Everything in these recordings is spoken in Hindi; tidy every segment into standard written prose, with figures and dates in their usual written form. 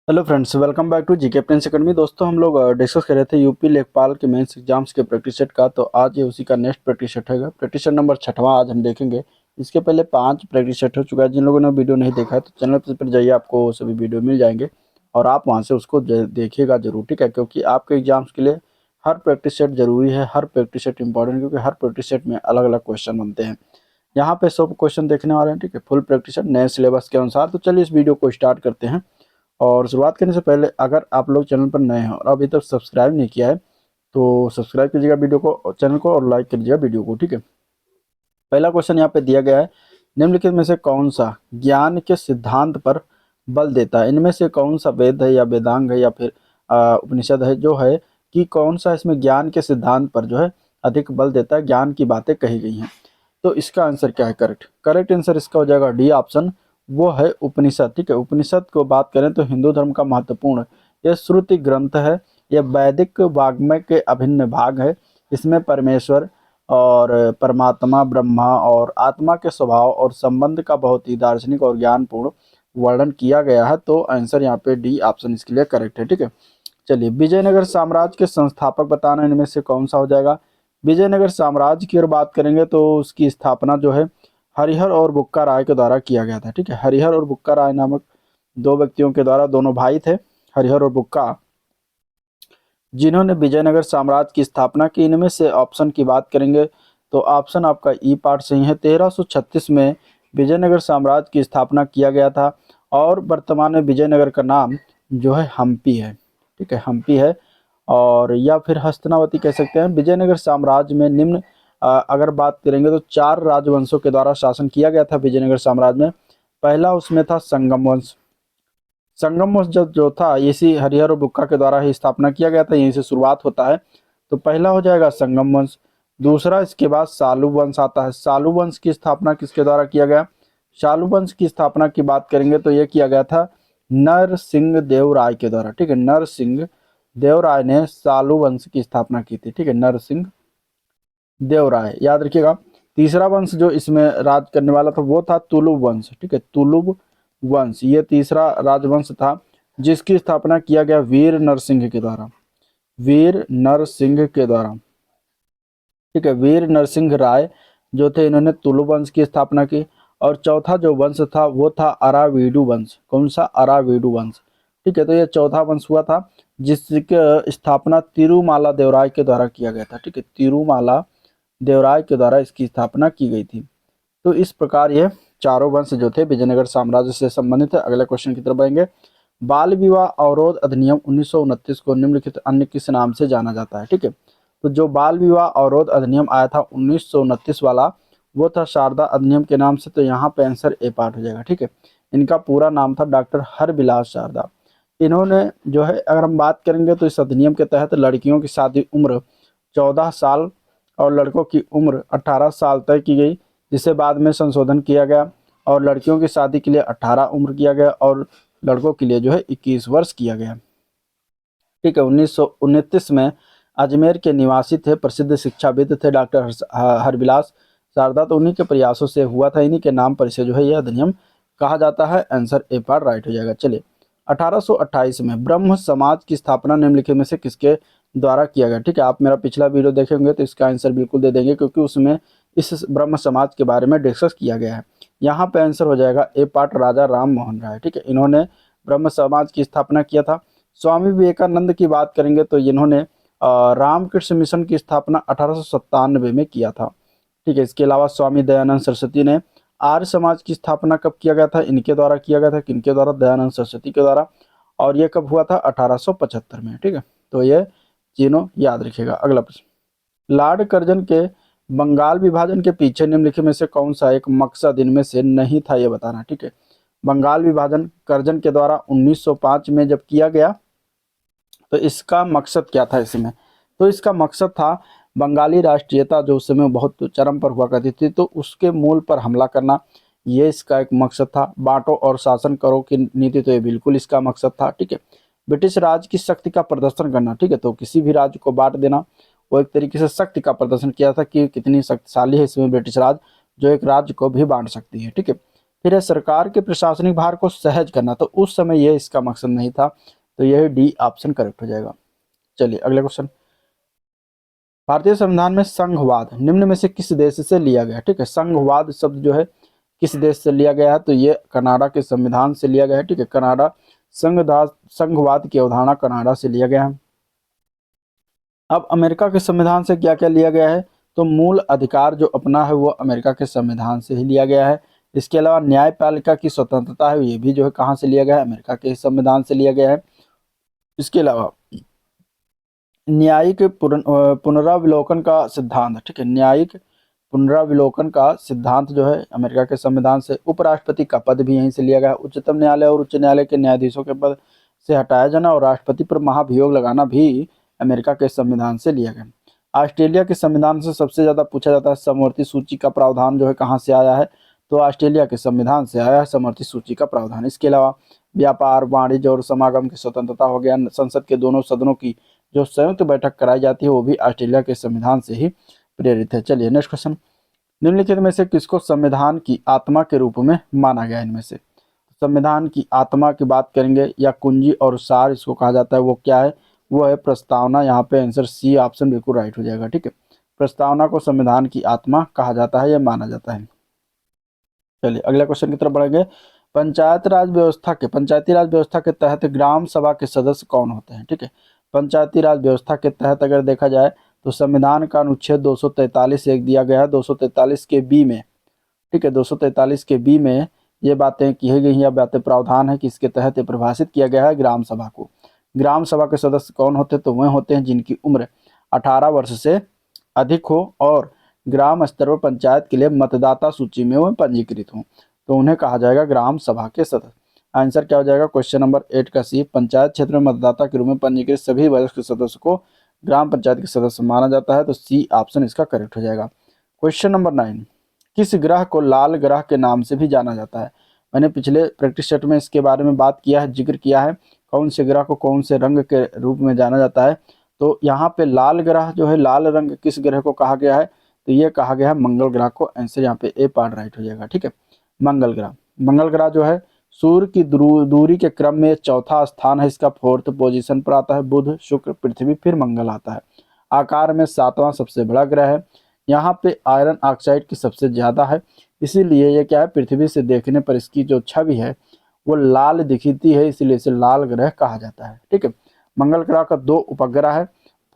Hello friends, welcome back to GK prince academy. दोस्तों, हम लोग डिस्कस कर रहे थे यूपी लेखपाल के मेंस एग्जाम्स के प्रैक्टिस सेट का। तो आज ये उसी का नेक्स्ट प्रैक्टिस सेट है। प्रैक्टिस सेट नंबर 6वां आज हम देखेंगे। इसके पहले 5 प्रैक्टिस सेट हो चुका है। जिन लोगों ने वीडियो नहीं देखा है तो चैनल पर जाइए, आपको सभी वीडियो मिल जाएंगे और आप वहाँ से उसको देखिएगा जरूर, ठीक है। क्योंकि आपके एग्जाम्स के लिए हर प्रैक्टिस सेट जरूरी है, हर प्रैक्टिस सेट इंपॉर्टेंट, क्योंकि हर प्रैक्टिस सेट में अलग अलग क्वेश्चन बनते हैं। यहाँ पे सब क्वेश्चन देखने वाले हैं, ठीक है, फुल प्रैक्टिस सेट नए सिलेबस के अनुसार। तो चलिए इस वीडियो को स्टार्ट करते हैं। और शुरुआत करने से पहले अगर आप लोग चैनल पर नए हैं और अभी तक सब्सक्राइब नहीं किया है तो सब्सक्राइब कीजिएगा वीडियो को, चैनल को, और लाइक कीजिएगा वीडियो को, ठीक है। पहला क्वेश्चन यहाँ पे दिया गया है, निम्नलिखित में से कौन सा ज्ञान के सिद्धांत पर बल देता है। इनमें से कौन सा वेद है या वेदांग है या फिर उपनिषद है जो है कि कौन सा इसमें ज्ञान के सिद्धांत पर जो है अधिक बल देता है, ज्ञान की बातें कही गई हैं। तो इसका आंसर क्या है? करेक्ट करेक्ट आंसर इसका हो जाएगा डी ऑप्शन, वो है उपनिषद, ठीक है। उपनिषद को बात करें तो हिंदू धर्म का महत्वपूर्ण यह श्रुति ग्रंथ है। यह वैदिक वाग्मय के अभिन्न भाग है। इसमें परमेश्वर और परमात्मा, ब्रह्मा और आत्मा के स्वभाव और संबंध का बहुत ही दार्शनिक और ज्ञानपूर्ण वर्णन किया गया है। तो आंसर यहाँ पे डी ऑप्शन इसके लिए करेक्ट है, ठीक है। चलिए, विजयनगर साम्राज्य के संस्थापक बताना, इनमें से कौन सा हो जाएगा। विजयनगर साम्राज्य की ओर बात करेंगे तो उसकी स्थापना जो है हरिहर और बुक्का राय के द्वारा किया गया था, ठीक है। हरिहर और बुक्का राय नामक दो व्यक्तियों के द्वारा, दोनों भाई थे हरिहर और बुक्का, जिन्होंने विजयनगर साम्राज्य की स्थापना की। इनमें से ऑप्शन की बात करेंगे तो ऑप्शन आपका ई पार्ट सही है। 1336 में विजयनगर साम्राज्य की स्थापना किया गया था और वर्तमान में विजयनगर का नाम जो है हम्पी है, ठीक है, हम्पी है। और या फिर हस्तनावती कह सकते हैं। विजयनगर साम्राज्य में निम्न अगर बात करेंगे तो 4 राजवंशों के द्वारा शासन किया गया था विजयनगर साम्राज्य में। पहला उसमें था संगम वंश। संगम वंश जो था इसी हरिहर और बुक्का के द्वारा ही स्थापना किया गया था, यहीं से शुरुआत होता है। तो पहला हो जाएगा संगम वंश। दूसरा इसके बाद सालू वंश आता है। सालू वंश की स्थापना किसके द्वारा किया गया? सालू वंश की स्थापना की बात करेंगे तो यह किया गया था नरसिंह देव राय के द्वारा, ठीक है। नरसिंह देव राय ने सालू वंश की स्थापना की थी, ठीक है, नरसिंह देव राय, याद रखिएगा। तीसरा वंश जो इसमें राज करने वाला था वो था तुलुब वंश, ठीक है, तुलुब वंश, ये तीसरा राजवंश था जिसकी स्थापना किया गया वीर नरसिंह के द्वारा, वीर नरसिंह के द्वारा, ठीक है। वीर नरसिंह राय जो थे, इन्होंने तुलुब वंश की स्थापना की। और चौथा जो वंश था वो था अरावीडु वंश। कौन सा? अरावीडु वंश, ठीक है। तो ये चौथा वंश हुआ था जिसकी स्थापना तिरुमाला देवराय के द्वारा किया गया था, ठीक है। तिरुमाला देवराय के द्वारा इसकी स्थापना की गई थी। तो इस प्रकार ये चारों वंश जो थे विजयनगर साम्राज्य से संबंधित है। अगले क्वेश्चन की तरफ बढ़ेंगे। बाल विवाह अवरोध अधिनियम 1929 को निम्नलिखित अन्य किस नाम से जाना जाता है, ठीक है। तो जो बाल विवाह अवरोध अधिनियम आया था 1929 वाला, वो था शारदा अधिनियम के नाम से। तो यहाँ पे आंसर ए पार्ट हो जाएगा, ठीक है। इनका पूरा नाम था डॉक्टर हरबिलास शारदा। इन्होंने जो है, अगर हम बात करेंगे तो इस अधिनियम के तहत लड़कियों की शादी उम्र 14 साल और लड़कों की उम्र 18 साल तय की गई, जिसे बाद में संशोधन किया गया और लड़कियों की शादी के लिए 18 उम्र किया गया और लड़कों के लिए जो है 21 वर्ष किया गया, ठीक है। 1929 में अजमेर के निवासी थे, प्रसिद्ध शिक्षाविद थे डॉक्टर हरबिलास शारदा। तो उन्हीं के प्रयासों से हुआ था, इन्हीं के नाम पर इसे जो है यह अधिनियम कहा जाता है। आंसर ए पार्ट राइट हो जाएगा। चलिए, 1828 में ब्रह्म समाज की स्थापना निम्नलिखित में से किसके द्वारा किया गया, ठीक है। आप मेरा पिछला वीडियो देखे होंगे तो इसका आंसर बिल्कुल दे देंगे, क्योंकि उसमें इस ब्रह्म समाज के बारे में डिस्कस किया गया है। यहाँ पे आंसर हो जाएगा ए पार्ट राजा राम मोहन राय, ठीक है। इन्होंने ब्रह्म समाज की स्थापना किया था। स्वामी विवेकानंद की बात करेंगे तो इन्होंने रामकृष्ण मिशन की स्थापना 1897 में किया था, ठीक है। इसके अलावा स्वामी दयानंद सरस्वती ने आर्य समाज की स्थापना कब किया गया था? इनके द्वारा किया गया था। किनके द्वारा? दयानंद सरस्वती के द्वारा। और ये कब हुआ था? 1875 में, ठीक है। तो ये तीनों याद रखिएगा। अगला प्रश्न, लॉर्ड कर्जन के बंगाल विभाजन के पीछे निम्नलिखित में से कौन सा एक मकसद इनमें से नहीं था, ये बताना, ठीक है। बंगाल विभाजन कर्जन के द्वारा 1905 में जब किया गया तो इसका मकसद क्या था इसमें? तो इसका मकसद था बंगाली राष्ट्रीयता जो उस समय बहुत चरम पर हुआ करती थी, तो उसके मूल पर हमला करना, ये इसका एक मकसद था। बांटो और शासन करो की नीति, तो ये बिल्कुल इसका मकसद था, ठीक है। ब्रिटिश राज की शक्ति का प्रदर्शन करना, ठीक है। तो किसी भी राज्य को बांट देना, वो एक तरीके से शक्ति का प्रदर्शन किया था कि कितनी शक्तिशाली है इसमें ब्रिटिश राज, जो एक राज्य को भी बांट सकती है, ठीक है। फिर है सरकार के प्रशासनिक भार को सहज करना, तो उस समय ये इसका मकसद नहीं था, तो यह डी ऑप्शन करेक्ट हो जाएगा। चलिए अगला क्वेश्चन, भारतीय संविधान में संघवाद निम्न में से किस देश से लिया गया? ठीक है, संघवाद शब्द जो है किस देश से लिया गया है? तो ये कनाडा के संविधान से लिया गया है। ठीक है, कनाडा संघवाद की अवधारणा कनाडा से लिया गया है। अब अमेरिका के संविधान से क्या क्या लिया गया है? तो मूल अधिकार जो अपना है वो अमेरिका के संविधान से ही लिया गया है। इसके अलावा न्यायपालिका की स्वतंत्रता है, ये भी जो है कहाँ से लिया गया है? अमेरिका के संविधान से लिया गया है। इसके अलावा न्यायिक पुनरावलोकन का सिद्धांत, ठीक है, न्यायिक पुनरावलोकन का सिद्धांत जो है अमेरिका के संविधान से। उपराष्ट्रपति का पद भी यहीं से लिया गया। उच्चतम न्यायालय और उच्च न्यायालय के न्यायाधीशों के पद से हटाया जाना और राष्ट्रपति पर महाभियोग लगाना भी अमेरिका के संविधान से लिया गया। ऑस्ट्रेलिया के संविधान से सबसे ज्यादा पूछा जाता है समवर्ती सूची का प्रावधान जो है कहाँ से आया है? तो ऑस्ट्रेलिया के संविधान से आया है समवर्ती सूची का प्रावधान। इसके अलावा व्यापार, वाणिज्य और समागम की स्वतंत्रता हो गया। संसद के दोनों सदनों की जो संयुक्त बैठक कराई जाती है वो भी ऑस्ट्रेलिया के संविधान से ही प्रेरित है। चलिए नेक्स्ट क्वेश्चन, निम्नलिखित में से किसको संविधान की आत्मा के रूप में माना गया? इनमें से संविधान की आत्मा की बात करेंगे या कुंजी और सार इसको कहा जाता है, वो क्या है? वो है प्रस्तावना। यहाँ पे आंसर सी ऑप्शन बिल्कुल राइट हो जाएगा। ठीक है, प्रस्तावना को संविधान की आत्मा कहा जाता है या माना जाता है। चलिए अगले क्वेश्चन की तरफ बढ़ेंगे, पंचायती राज व्यवस्था के तहत ग्राम सभा के सदस्य कौन होते हैं? ठीक है, पंचायती राज व्यवस्था के तहत अगर देखा जाए तो संविधान का अनुच्छेद 243 एक दिया गया है, 243 के बी में। ठीक है, 243 के बी में ये बातें की गई, या बातें प्रावधान है कि इसके तहत परिभाषित किया गया है ग्राम सभा को। ग्राम सभा के सदस्य कौन होते हैं? तो वह होते हैं जिनकी उम्र 18 वर्ष से अधिक हो और ग्राम स्तर पर पंचायत के लिए मतदाता सूची में वह पंजीकृत हो, तो उन्हें कहा जाएगा ग्राम सभा के सदस्य। आंसर क्या हो जाएगा? क्वेश्चन नंबर 8 का सी, पंचायत क्षेत्र में मतदाता के रूप में पंजीकृत सभी वयस्क सदस्य को ग्राम पंचायत के सदस्य माना जाता है, तो सी ऑप्शन इसका करेक्ट हो जाएगा। क्वेश्चन नंबर 9, किस ग्रह को लाल ग्रह के नाम से भी जाना जाता है? मैंने पिछले प्रैक्टिस सेट में इसके बारे में बात किया है, जिक्र किया है, कौन से ग्रह को कौन से रंग के रूप में जाना जाता है। तो यहाँ पे लाल ग्रह जो है, लाल रंग किस ग्रह को कहा गया है? तो ये कहा गया है मंगल ग्रह को। आंसर यहाँ पे ए पार्ट राइट हो जाएगा। ठीक है, मंगल ग्रह। मंगल ग्रह जो है सूर्य की दूरी के क्रम में चौथा स्थान है, इसका 4th पोजीशन पर आता है। बुध, शुक्र, पृथ्वी, फिर मंगल आता है। आकार में 7वां सबसे बड़ा ग्रह है। यहाँ पे आयरन ऑक्साइड की सबसे ज्यादा है, इसीलिए ये क्या है, पृथ्वी से देखने पर इसकी जो छवि है वो लाल दिखती है, इसीलिए इसे लाल ग्रह कहा जाता है। ठीक है, मंगल ग्रह का 2 उपग्रह है,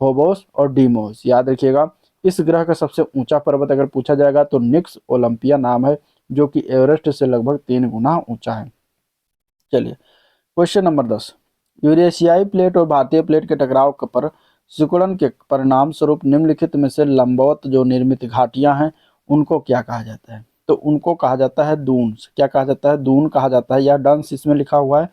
फोबोस और डीमोस। याद रखिएगा, इस ग्रह का सबसे ऊंचा पर्वत अगर पूछा जाएगा तो निक्स ओलंपिया नाम है, जो कि एवरेस्ट से लगभग 3 गुना ऊंचा है। चलिए क्वेश्चन नंबर 10, यूरेशियाई प्लेट और भारतीय प्लेट के टकराव पर सिकुड़न के परिणाम स्वरूप निम्नलिखित में से लंबवत जो निर्मित घाटियां हैं उनको क्या कहा जाता है? तो उनको कहा जाता है दून्स। क्या कहा जाता है? दून कहा जाता है, या डंस इसमें लिखा हुआ है।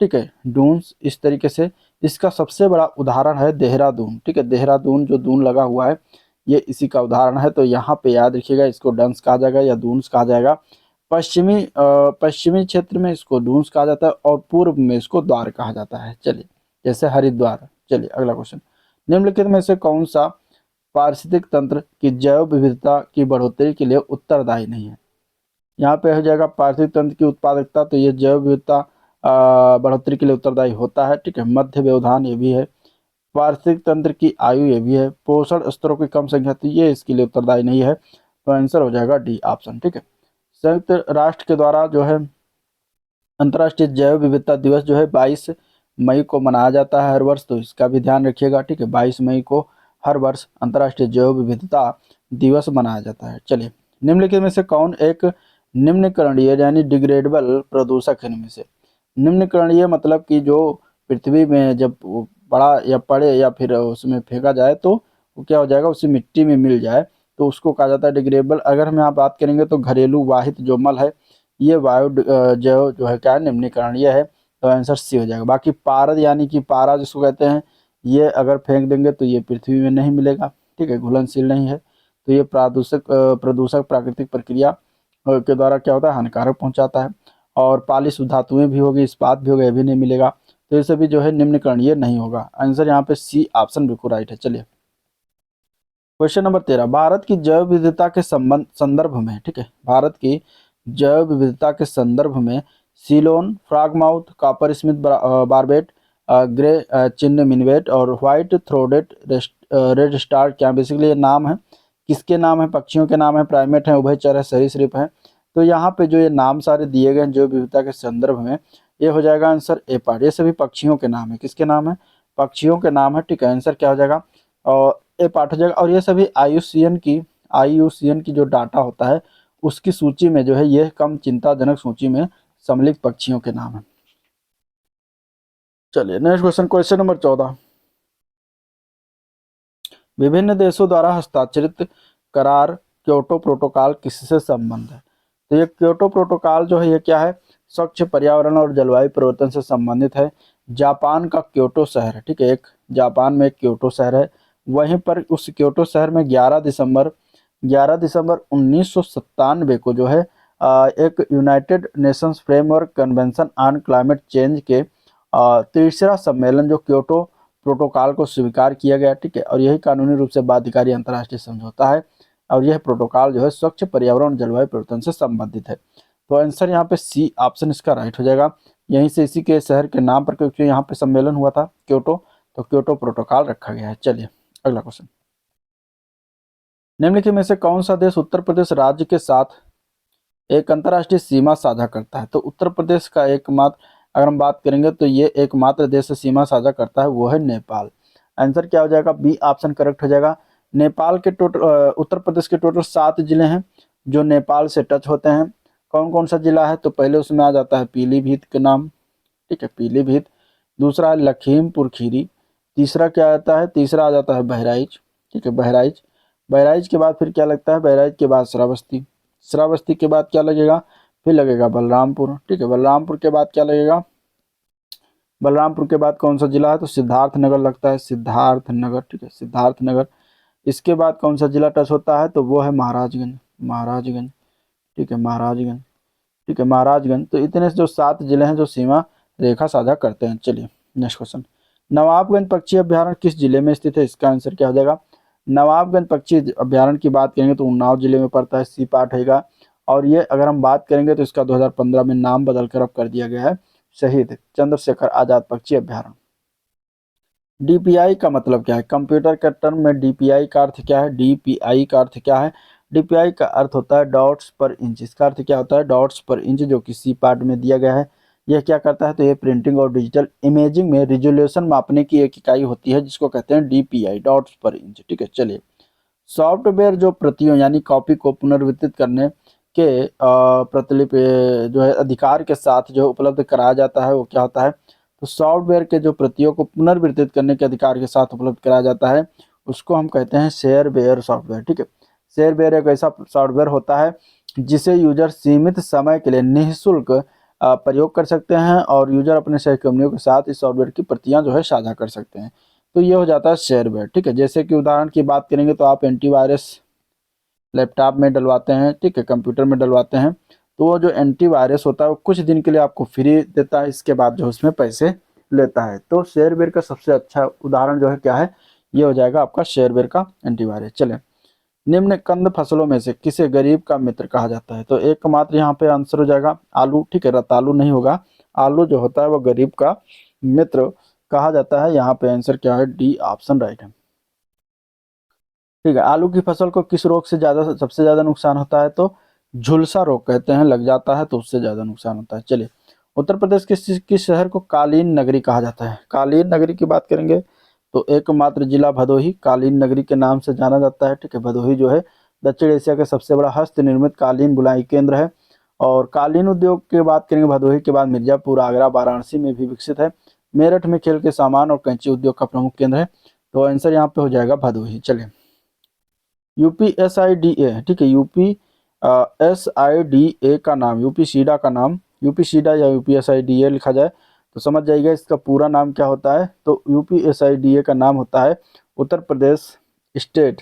ठीक है, डून्स इस तरीके से। इसका सबसे बड़ा उदाहरण है देहरादून। ठीक है, देहरादून जो दून लगा हुआ है ये इसी का उदाहरण है। तो यहाँ पे याद रखिएगा, इसको डंस कहा जाएगा या दून्स कहा जाएगा। पश्चिमी क्षेत्र में इसको डून्स कहा जाता है और पूर्व में इसको द्वार कहा जाता है। चलिए, जैसे हरिद्वार। चलिए अगला क्वेश्चन, निम्नलिखित में से कौन सा पारिस्थितिक तंत्र की जैव विविधता की बढ़ोतरी के लिए उत्तरदायी नहीं है? यहाँ पे हो जाएगा पारिस्थितिक तंत्र की उत्पादकता, तो ये जैव विविधता बढ़ोतरी के लिए उत्तरदायी होता है। ठीक है, मध्य व्यवधान ये भी है। पारिस्थितिक तंत्र की आयु ये भी है। पोषण स्तरों की कम संख्या, तो ये इसके लिए उत्तरदायी नहीं है, तो आंसर हो जाएगा डी ऑप्शन। ठीक है, संयुक्त राष्ट्र के द्वारा जो है अंतर्राष्ट्रीय जैव विविधता दिवस जो है 22 मई को मनाया जाता है हर वर्ष, तो इसका भी ध्यान रखिएगा। ठीक है, 22 मई को हर वर्ष अंतर्राष्ट्रीय जैव विविधता दिवस मनाया जाता है। चलिए, निम्नलिखित में से कौन एक निम्नकरणीय यानी डिग्रेडेबल प्रदूषक है? इनमें से निम्नकरणीय मतलब कि जो पृथ्वी में जब बड़ा या पड़े या फिर उसमें फेंका जाए तो वो क्या हो जाएगा, उसी मिट्टी में मिल जाए, तो उसको कहा जाता है डिग्रेडेबल। अगर हम यहाँ बात करेंगे तो घरेलू वाहित जो मल है ये वायु जैव जो है क्या है, निम्नीकरणीय है, तो आंसर सी हो जाएगा। बाकी पारद यानी कि पारा जिसको कहते हैं, ये अगर फेंक देंगे तो ये पृथ्वी में नहीं मिलेगा। ठीक है, घुलनशील नहीं है, तो ये प्रदूषक प्राकृतिक प्रक्रिया के द्वारा क्या होता है, हानिकारक पहुंचाता है। और पालिश धातुएं भी होगी, इस्पात भी होगा, ये भी नहीं मिलेगा, तो ये सभी जो है निम्नकरणीय नहीं होगा। आंसर यहाँ पे सी ऑप्शन बिल्कुल राइट है। चलिए क्वेश्चन नंबर 13, भारत की जैव विविधता के संदर्भ में, ठीक है, भारत की जैव विविधता के संदर्भ में Ceylon, frogmouth, coppersmith barbet, grey chinned minivet और व्हाइट थ्रोडेड रेड स्टार क्या बेसिकली ये नाम है, किसके नाम है? पक्षियों के नाम है, प्राइमेट है, उभयचर है, सरीसृप है। तो यहाँ पे जो ये नाम सारे दिए गए हैं जैव विविधता के संदर्भ में, ये हो जाएगा आंसर ए पार्ट। ये सभी पक्षियों के नाम है, किसके नाम है? पक्षियों के नाम है, ठीक है। आंसर क्या हो जाएगा? और ए पार्ट हो जाएगा। और ये सभी आईयूसीएन की जो डाटा होता है उसकी सूची में जो है ये कम चिंताजनक सूची में सम्मिलित पक्षियों के नाम है। चलिए नेक्स्ट क्वेश्चन, क्वेश्चन नंबर 14। विभिन्न देशों द्वारा हस्ताक्षरित करार क्योटो प्रोटोकॉल किससे संबंध है? तो ये क्योटो प्रोटोकॉल जो है ये क्या है? स्वच्छ पर्यावरण और जलवायु परिवर्तन से संबंधित है। जापान का क्योटो शहर है, ठीक है। एक जापान में एक क्योटो शहर है, वहीं पर उस क्योटो शहर में 11 दिसंबर 1997 को जो है एक United Nations framework convention on climate change के तीसरा सम्मेलन जो क्योटो प्रोटोकॉल को स्वीकार किया गया, ठीक है। और यही कानूनी रूप से बाध्यकारी अंतर्राष्ट्रीय समझौता है और यह प्रोटोकॉल जो है स्वच्छ पर्यावरण और जलवायु परिवर्तन से संबंधित है। तो आंसर यहाँ पे सी ऑप्शन इसका राइट हो जाएगा। यहीं से इसी के शहर के नाम पर, क्योंकि यहाँ पे सम्मेलन हुआ था क्योटो, तो क्योटो प्रोटोकॉल रखा गया है। चलिए अगला क्वेश्चन, निम्नलिखित में से कौन सा देश उत्तर प्रदेश राज्य के साथ एक अंतर्राष्ट्रीय सीमा साझा करता है? तो उत्तर प्रदेश का एकमात्र, अगर हम बात करेंगे तो ये एकमात्र देश से सीमा साझा करता है, वो है नेपाल। आंसर क्या हो जाएगा? बी ऑप्शन करेक्ट हो जाएगा। नेपाल के टोटल उत्तर प्रदेश के टोटल 7 जिले हैं जो नेपाल से टच होते हैं। कौन कौन सा जिला है? तो पहले उसमें आ जाता है पीलीभीत के नाम, ठीक है, पीलीभीत। दूसरा है लखीमपुर खीरी। तीसरा क्या आता है? तीसरा आ जाता है बहराइच, ठीक है, बहराइच। बहराइच के बाद फिर क्या लगता है? बहराइच के बाद श्रावस्ती। श्रावस्ती के बाद क्या लगेगा? फिर लगेगा बलरामपुर, ठीक है। बलरामपुर के बाद क्या लगेगा? बलरामपुर के बाद कौन सा जिला है? तो सिद्धार्थनगर लगता है, सिद्धार्थनगर, ठीक है, सिद्धार्थनगर। इसके बाद कौन सा जिला टच होता है? तो वो है महाराजगंज, महाराजगंज, ठीक है, महाराजगंज, ठीक है, महाराजगंज। तो इतने जो 7 जिले हैं जो सीमा रेखा साझा करते हैं। चलिए नेक्स्ट क्वेश्चन, नवाबगंज पक्षी अभ्यारण्य किस जिले में स्थित है? इसका आंसर क्या हो जाएगा? नवाबगंज पक्षी अभ्यारण्य की बात करेंगे तो उन्नाव जिले में पड़ता है, सी पार्ट होगा। और ये अगर हम बात करेंगे तो इसका 2015 में नाम बदलकर अब कर दिया गया है शहीद चंद्रशेखर आजाद पक्षी अभ्यारण्य। डीपीआई का मतलब क्या है? कंप्यूटर के टर्म में डीपीआई का अर्थ क्या है? डीपीआई का अर्थ क्या है? डीपीआई का अर्थ होता है डॉट्स पर इंच। इसका अर्थ क्या होता है? डॉट्स पर इंच, जो कि सी पार्ट में दिया गया है। यह क्या करता है? तो ये प्रिंटिंग और डिजिटल इमेजिंग में रिजोल्यूशन मापने की एक इकाई होती है जिसको कहते हैं डीपीआई, डॉट्स पर इंच, ठीक है। चलिए, सॉफ्टवेयर जो प्रतियों यानी कॉपी को पुनर्वितरित करने के प्रतिलिपि जो है अधिकार के साथ जो उपलब्ध कराया जाता है वो क्या होता है? तो सॉफ्टवेयर के जो प्रतियों को पुनर्वितरित करने के अधिकार के साथ उपलब्ध कराया जाता है उसको हम कहते हैं शेयरवेयर सॉफ्टवेयर, ठीक है। शेयरवेयर एक ऐसा सॉफ्टवेयर होता है जिसे यूजर सीमित समय के लिए निःशुल्क प्रयोग कर सकते हैं और यूजर अपने सहकर्मियों के साथ इस सॉफ्टवेयर की प्रतियां जो है साझा कर सकते हैं। तो ये हो जाता है शेयरवेयर, ठीक है। जैसे कि उदाहरण की बात करेंगे तो आप एंटीवायरस लैपटॉप में डलवाते हैं, ठीक है, कंप्यूटर में डलवाते हैं, तो वो जो एंटीवायरस होता है वो कुछ दिन के लिए आपको फ्री देता है, इसके बाद जो उसमें पैसे लेता है। तो शेयरवेयर का सबसे अच्छा उदाहरण जो है क्या है? ये हो जाएगा आपका शेयरवेयर का एंटीवायरस। चले, निम्न कंद फसलों में से किसे गरीब का मित्र कहा जाता है? तो एकमात्र यहाँ पे आंसर हो जाएगा आलू, ठीक है, रतालू नहीं होगा। आलू जो होता है वो गरीब का मित्र कहा जाता है। यहाँ पे आंसर क्या है? डी ऑप्शन राइट है, ठीक है। आलू की फसल को किस रोग से सबसे ज्यादा नुकसान होता है? तो झुलसा रोग कहते हैं, लग जाता है तो उससे ज्यादा नुकसान होता है। चलिए, उत्तर प्रदेश के किस शहर को कालीन नगरी कहा जाता है? कालीन नगरी की बात करेंगे तो एकमात्र जिला भदोही कालीन नगरी के नाम से जाना जाता है, ठीक है। भदोही जो है दक्षिण एशिया का सबसे बड़ा हस्त निर्मित कालीन बुनाई केंद्र है। और कालीन उद्योग की बात करेंगे भदोही के बाद मिर्जापुर, आगरा, वाराणसी में भी विकसित है। मेरठ में खेल के सामान और कैंची उद्योग का प्रमुख केंद्र है। तो आंसर यहाँ पे हो जाएगा भदोही। चलिए, यूपीएसआईडीए, ठीक है, यूपीएसआईडीए का नाम, यूपी सीडा का नाम, यूपी सीडा या यूपीएसआईडीए लिखा जाए तो समझ जाइएगा इसका पूरा नाम क्या होता है। तो यूपीएसआईडीए का नाम होता है उत्तर प्रदेश स्टेट,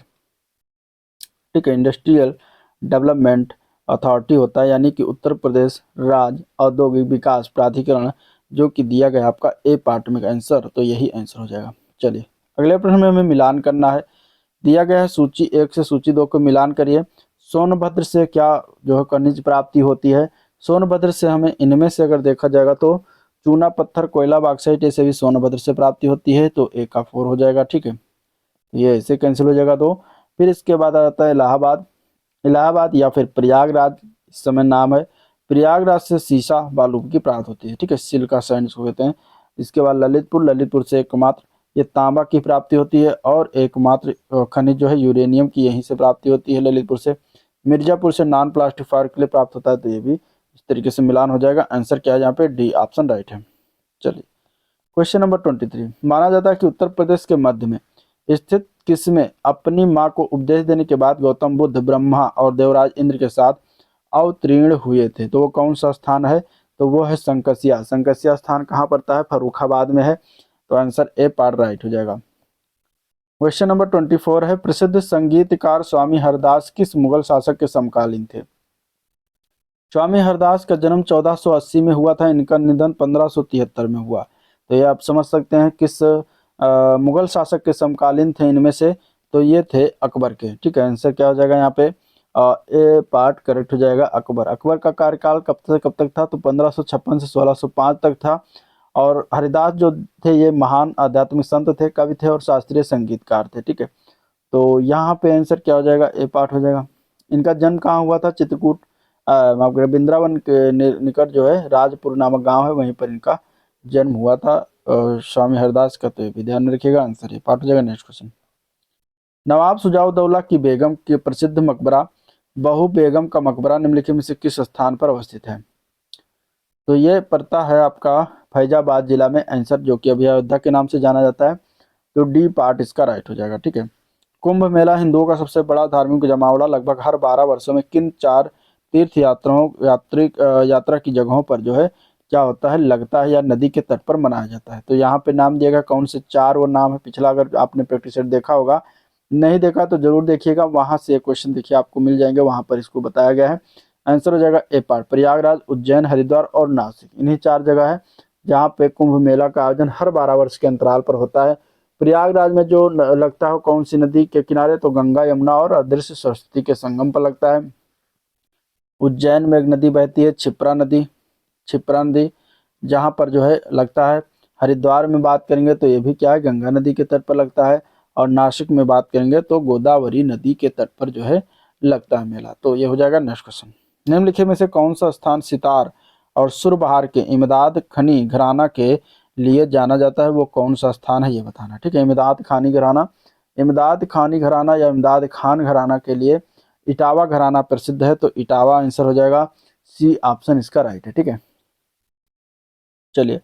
ठीक है, इंडस्ट्रियल डेवलपमेंट अथॉरिटी होता है, यानी कि उत्तर प्रदेश राज्य औद्योगिक विकास प्राधिकरण, जो कि दिया गया आपका ए पार्ट में आंसर। तो यही आंसर हो जाएगा। चलिए, अगले प्रश्न में हमें मिलान करना है। दिया गया है सूची 1 से सूची 2 को मिलान करिए। सोनभद्र से क्या जो है खनिज प्राप्ति होती है? सोनभद्र से हमें इनमें से अगर देखा जाएगा तो चूना पत्थर, कोयला, बॉक्साइट, ये सभी सोनभद्र से प्राप्ति होती है। तो ए का 4 हो जाएगा। ठीक है, ये ऐसे कैंसिल हो जाएगा। तो फिर इसके बाद आ जाता है इलाहाबाद। इलाहाबाद या फिर प्रयागराज इस समय नाम है। प्रयागराज से सीसा बालू की प्राप्त होती है। ठीक है, सिल्का सैंड इसको कहते हैं। इसके बाद ललितपुर, ललितपुर से एकमात्र ये तांबा की प्राप्ति होती है और एकमात्र खनिज जो है यूरेनियम की यहीं से प्राप्ति होती है ललितपुर से। मिर्जापुर से नॉन प्लास्टिक फायर के लिए प्राप्त होता है। तो ये भी इस तरीके से मिलान हो जाएगा। आंसर क्या है यहाँ पे? डी ऑप्शन राइट है। चलिए क्वेश्चन नंबर 23। माना जाता है कि उत्तर प्रदेश के मध्य में स्थित किसमें अपनी मां को उपदेश देने के बाद गौतम बुद्ध ब्रह्मा और देवराज इंद्र के साथ अवतीर्ण हुए थे? तो वो कौन सा स्थान है? तो वो है संकसिया। संकसिया स्थान कहाँ पड़ता है? फर्रुखाबाद में है। तो आंसर ए पार्ट राइट हो जाएगा। क्वेश्चन नंबर 24 है, प्रसिद्ध संगीतकार स्वामी हरदास किस मुगल शासक के समकालीन थे? स्वामी हरदास का जन्म 1480 में हुआ था। इनका निधन 1573 में हुआ। तो ये आप समझ सकते हैं किस मुगल शासक के समकालीन थे इनमें से। तो ये थे अकबर के। ठीक है, आंसर क्या हो जाएगा यहाँ पे? ए पार्ट करेक्ट हो जाएगा। अकबर। अकबर का कार्यकाल कब से कब तक था? तो 1556 से 1605 तक था। और हरिदास जो थे ये महान आध्यात्मिक संत थे, कवि थे और शास्त्रीय संगीतकार थे। ठीक है, तो यहाँ पे आंसर क्या हो जाएगा? ए पार्ट हो जाएगा। इनका जन्म कहाँ हुआ था? चित्रकूट माफ करें, वृंदावन के निकट जो है राजपुर नामक गांव है, वहीं पर इनका जन्म हुआ था स्वामी हरदास का। तो ये भी ध्यान रखिएगा। आंसर ये पार्ट हो जाएगा। नेक्स्ट क्वेश्चन, नवाब सुजाउद्दौला की बेगम के प्रसिद्ध मकबरा बहू बेगम का मकबरा निम्नलिखित में से किस स्थान पर अवस्थित है? तो ये पड़ता है आपका फैजाबाद जिला में। आंसर जो कि अभी अयोध्या के नाम से जाना जाता है। तो डी पार्ट इसका राइट हो जाएगा। ठीक है, कुंभ मेला हिंदुओं का सबसे बड़ा धार्मिक जमावड़ा लगभग हर 12 वर्षों में किन 4 तीर्थ यात्रा की जगहों पर जो है क्या होता है? लगता है या नदी के तट पर मनाया जाता है। तो यहाँ पे नाम दिया गया कौन से 4 वो नाम है? पिछला अगर आपने प्रैक्टिस सेट देखा होगा, नहीं देखा तो जरूर देखिएगा। वहां से क्वेश्चन देखिए आपको मिल जाएंगे, वहां पर इसको बताया गया है। आंसर हो जाएगा ए पार्ट। प्रयागराज, उज्जैन, हरिद्वार और नासिक, इन्हीं 4 जगह है जहाँ पे कुंभ मेला का आयोजन हर 12 वर्ष के अंतराल पर होता है। प्रयागराज में जो लगता है कौन सी नदी के किनारे? तो गंगा, यमुना और अदृश्य सरस्वती के संगम पर लगता है। उज्जैन में एक नदी बहती है, क्षिप्रा नदी, जहाँ पर जो है लगता है। हरिद्वार में बात करेंगे तो ये भी क्या है? गंगा नदी के तट पर लगता है। और नासिक में बात करेंगे तो गोदावरी नदी के तट पर जो है लगता है मेला। तो ये हो जाएगा नेक्स्ट क्वेश्चन। निम्नलिखित में से कौन सा स्थान सितार और सुरबहार के इमदाद खानी घराना के लिए जाना जाता है? वो कौन सा स्थान है ये बताना। ठीक है, इमदाद खानी घराना या इमदाद खान घराना के लिए इटावा घराना प्रसिद्ध है। तो इटावा आंसर हो जाएगा। सी ऑप्शन इसका राइट है। ठीक है, चलिए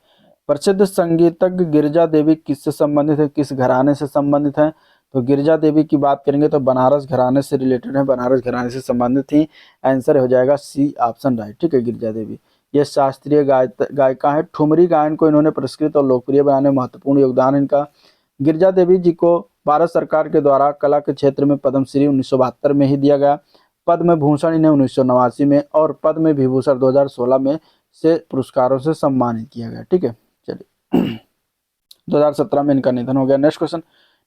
प्रसिद्ध संगीतज्ञ गिरिजा देवी किससे संबंधित है? किस घराने से संबंधित है? तो गिरिजा देवी की बात करेंगे तो बनारस घराने से रिलेटेड है, बनारस घराने से संबंधित थी। आंसर हो जाएगा सी ऑप्शन राइट। ठीक है, गिरिजा देवी ये शास्त्रीय गायिका है। ठुमरी गायन को इन्होंने पुरस्कृत और लोकप्रिय बनाने में महत्वपूर्ण योगदान इनका। गिरिजा देवी जी को भारत सरकार के द्वारा कला के क्षेत्र में पद्मश्री 1972 में ही दिया गया। पद्म भूषण इन्हें 1989 में और पद्म विभूषण 2016 में से पुरस्कारों से सम्मानित किया गया। ठीक है, चलिए 2017 में इनका निधन हो गया। नेक्स्ट क्वेश्चन,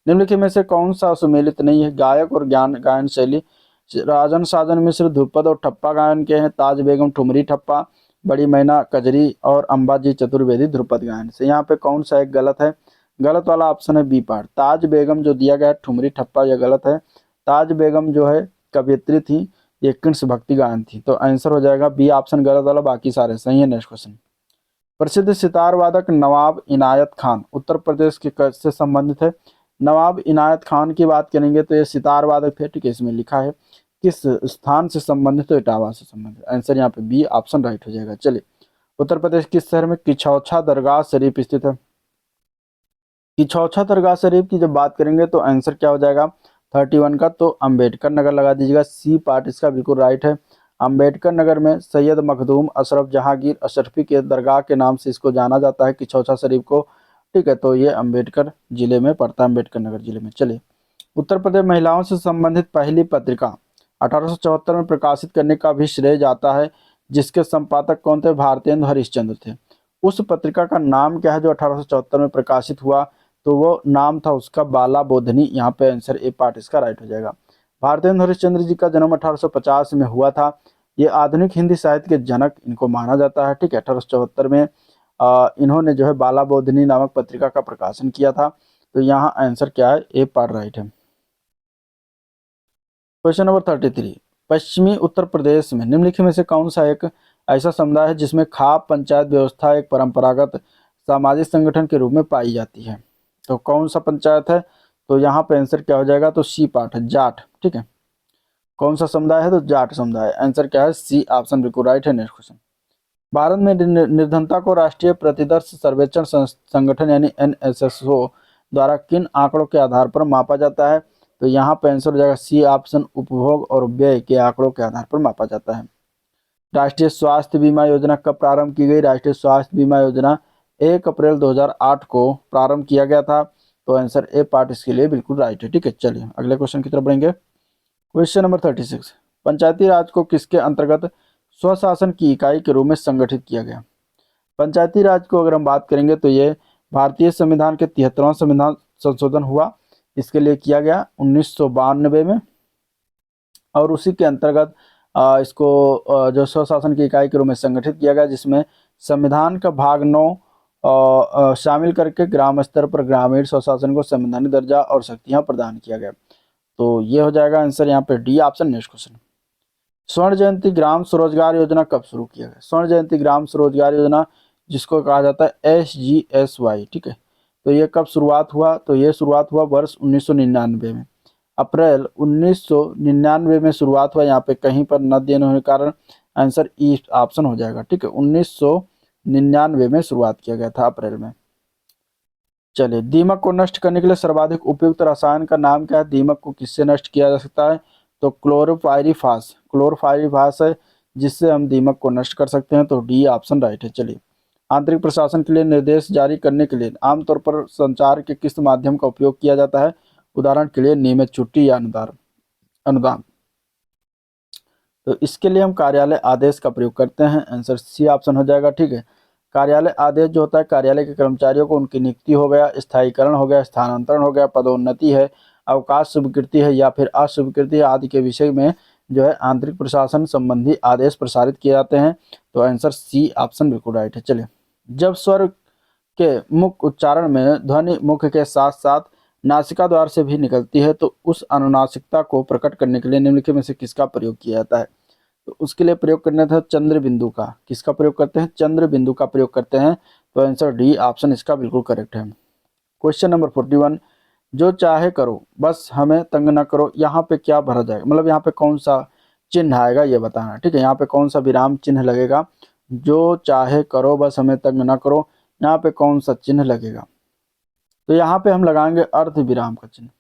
निम्नलिखित में से कौन सा सुमेलित नहीं है? गायक और गायन शैली राजन साजन मिश्र ध्रुपद और ठप्पा गायन के हैं। ताज बेगम ठुमरी ठप्पा, बड़ी मैना कजरी और अंबाजी चतुर्वेदी ध्रुपद गायन से। यहाँ पे कौन सा एक गलत है? गलत वाला ऑप्शन है बी पार्ट। ताज बेगम जो दिया गया है ठुमरी ठप्पा, यह गलत है। ताज बेगम जो है कवियत्री थी, ये कृष्ण भक्ति गायन थी। तो आंसर हो जाएगा बी ऑप्शन गलत वाला, बाकी सारे सही है। नेक्स्ट क्वेश्चन, प्रसिद्ध सितार वादक नवाब इनायत खान उत्तर प्रदेश के से संबंधित है? नवाब इनायत खान की बात करेंगे तो ये सितार वादक थे। ठीक है, इसमें लिखा है किस स्थान से संबंधित? तो इटावा से संबंधित। आंसर यहाँ पे बी ऑप्शन राइट हो जाएगा। चलिए उत्तर प्रदेश किस शहर में किछौछा दरगाह शरीफ स्थित है? किछौछा दरगाह शरीफ की जब बात करेंगे तो आंसर क्या हो जाएगा 31 का? तो अंबेडकर नगर लगा दीजिएगा। सी पार्ट इसका बिल्कुल राइट है। अंबेडकर नगर में सैयद मखदूम अशरफ जहांगीर अशरफी के दरगाह के नाम से इसको जाना जाता है, किछौछा शरीफ को। ठीक है, तो ये अंबेडकर जिले में पड़ता है, अंबेडकर नगर जिले में। चलिए उत्तर प्रदेश महिलाओं से संबंधित पहली पत्रिका 1874 में प्रकाशित करने का भी श्रेय जाता है, जिसके संपादक कौन थे? भारतेंदु हरिश्चंद्र थे। उस पत्रिका का नाम क्या है जो 1874 में प्रकाशित हुआ? तो वो नाम था उसका बाला बोधनी। यहाँ पे आंसर ए पार्ट इसका राइट हो जाएगा। भारतेंदु हरिश्चंद्र जी का जन्म 1850 में हुआ था। ये आधुनिक हिंदी साहित्य के जनक इनको माना जाता है। ठीक है, 1874 में इन्होंने जो है बाला बोधिनी नामक पत्रिका का प्रकाशन किया था। तो यहाँ आंसर क्या है, ए पार्ट राइट है। क्वेश्चन नंबर 33, पश्चिमी उत्तर प्रदेश में निम्नलिखित में से कौन सा एक ऐसा समुदाय है जिसमें खाप पंचायत व्यवस्था एक परंपरागत सामाजिक संगठन के रूप में पाई जाती है? तो कौन सा पंचायत है? तो यहाँ पे आंसर क्या हो जाएगा, तो सी पार्ट है, जाट। ठीक है, कौन सा समुदाय है, तो जाट समुदाय। आंसर क्या है, सी ऑप्शन बिल्कुल राइट है। नेक्स्ट क्वेश्चन, भारत में निर्धनता को राष्ट्रीय प्रतिदर्श सर्वेक्षण संगठन यानी एनएसएसओ द्वारा किन आंकड़ों के आधार पर मापा जाता है? तो यहाँ पर आंसर हो जाएगा सी ऑप्शन, उपभोग और व्यय के आंकड़ों के आधार पर मापा जाता है। राष्ट्रीय स्वास्थ्य बीमा योजना कब प्रारंभ की गई? राष्ट्रीय स्वास्थ्य बीमा योजना 1 अप्रैल 2008 को प्रारंभ किया गया था। तो आंसर ए पार्ट इसके लिए बिल्कुल राइट है। ठीक है, चलिए अगले क्वेश्चन की तरफ बढ़ेंगे। क्वेश्चन नंबर 36, पंचायती राज को किसके अंतर्गत स्वशासन की इकाई के रूप में संगठित किया गया? पंचायती राज को अगर हम बात करेंगे तो ये भारतीय संविधान के 73वां संविधान संशोधन हुआ, इसके लिए किया गया 1992 में, और उसी के अंतर्गत इसको जो स्वशासन की इकाई के रूप में संगठित किया गया, जिसमें संविधान का भाग 9 शामिल करके ग्राम स्तर पर ग्रामीण स्वशासन को संवैधानिक दर्जा और शक्तियां प्रदान किया गया। तो ये हो जाएगा आंसर यहाँ पे डी ऑप्शन। नेक्स्ट क्वेश्चन, स्वर्ण जयंती ग्राम स्वरोजगार योजना कब शुरू किया गया? स्वर्ण जयंती ग्राम स्वरोजगार योजना, जिसको कहा जाता है SGSY। ठीक है, तो ये कब शुरुआत हुआ? तो ये शुरुआत हुआ वर्ष 1999 में, अप्रैल 1999 में शुरुआत हुआ। यहाँ पे कहीं पर न देने होने के कारण आंसर ई ऑप्शन हो जाएगा। ठीक है, 1999 में शुरुआत किया गया था, अप्रैल में। चलिए, दीमक को नष्ट करने के लिए सर्वाधिक उपयुक्त रसायन का नाम क्या है? दीमक को किससे नष्ट किया जा सकता है? तो क्लोरोपाइरीफास, क्लोरोपाइरीफास है जिससे हम दीमक को नष्ट कर सकते हैं। तो डी ऑप्शन राइट है। चलिए, आंतरिक प्रशासन के लिए निर्देश जारी करने के लिए आमतौर पर संचार के किस माध्यम का उपयोग किया जाता है? उदाहरण के लिए नियमित छुट्टी या अनुदान। तो इसके लिए हम कार्यालय आदेश का प्रयोग करते हैं। आंसर सी ऑप्शन हो जाएगा। ठीक है, कार्यालय आदेश जो होता है, कार्यालय के कर्मचारियों को उनकी नियुक्ति हो गया, स्थायीकरण हो गया, स्थानांतरण हो गया, पदोन्नति है, अवकाश स्वीकृति है या फिर अस्वीकृति आदि के विषय में जो है आंतरिक प्रशासन संबंधी आदेश प्रसारित किए जाते हैं। तो आंसर सी ऑप्शन बिल्कुल राइट है। चलिए, जब स्वर के मुख्य उच्चारण में ध्वनि मुख के साथ साथ नासिका द्वार से भी निकलती है, तो उस अनुनासिकता को प्रकट करने के लिए निम्नलिखित में से किसका प्रयोग किया जाता है? तो उसके लिए प्रयोग करना था चंद्र बिंदु का। किसका प्रयोग करते हैं? चंद्र बिंदु का प्रयोग करते हैं। तो आंसर डी ऑप्शन इसका बिल्कुल करेक्ट है। क्वेश्चन नंबर 41, जो चाहे करो बस हमें तंग न करो, यहाँ पे क्या भरा जाएगा? मतलब यहाँ पे कौन सा चिन्ह आएगा ये बताना। ठीक है, यहाँ पे कौन सा विराम चिन्ह लगेगा? जो चाहे करो बस हमें तंग न करो, यहाँ पे कौन सा चिन्ह लगेगा? तो यहाँ पे हम लगाएंगे अर्ध विराम का चिन्ह।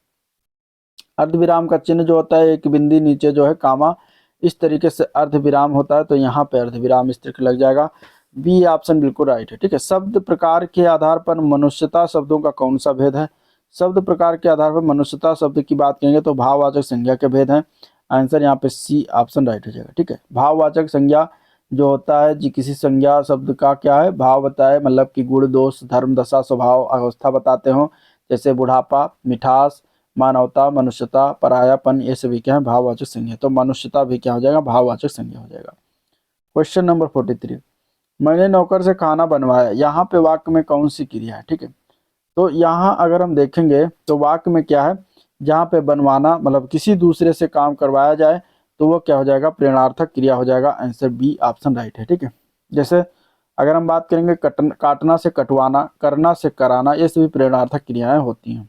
अर्ध विराम का चिन्ह जो होता है, एक बिंदी नीचे जो है कामा, इस तरीके से अर्ध विराम होता है। तो यहाँ पे अर्ध विराम इस तरीके लग जाएगा। बी ऑप्शन बिल्कुल राइट है। ठीक है, शब्द प्रकार के आधार पर मनुष्यता शब्दों का कौन सा भेद है? शब्द प्रकार के आधार पर मनुष्यता शब्द की बात करेंगे तो भाववाचक संज्ञा के भेद है। आंसर यहाँ पे सी ऑप्शन राइट हो जाएगा। ठीक है, भाववाचक संज्ञा जो होता है जी, किसी संज्ञा शब्द का क्या है, भाव बताए, मतलब कि गुण दोष धर्म दशा स्वभाव अवस्था बताते हो, जैसे बुढ़ापा, मिठास, मानवता, मनुष्यता, परायापन, ये सभी क्या है, भाववाचक संज्ञा। तो मनुष्यता भी क्या हो जाएगा, भाववाचक संज्ञा हो जाएगा। क्वेश्चन नंबर 43, मैंने नौकर से खाना बनवाया, यहाँ पे वाक्य में कौन सी क्रिया है? ठीक है, तो यहाँ अगर हम देखेंगे तो वाक्य में क्या है, जहाँ पे बनवाना मतलब किसी दूसरे से काम करवाया जाए तो वो क्या हो जाएगा, प्रेरणार्थक क्रिया हो जाएगा। आंसर बी ऑप्शन राइट है। ठीक है, जैसे अगर हम बात करेंगे काटना से कटवाना, करना से कराना, ये सभी प्रेरणार्थक क्रियाएं होती हैं।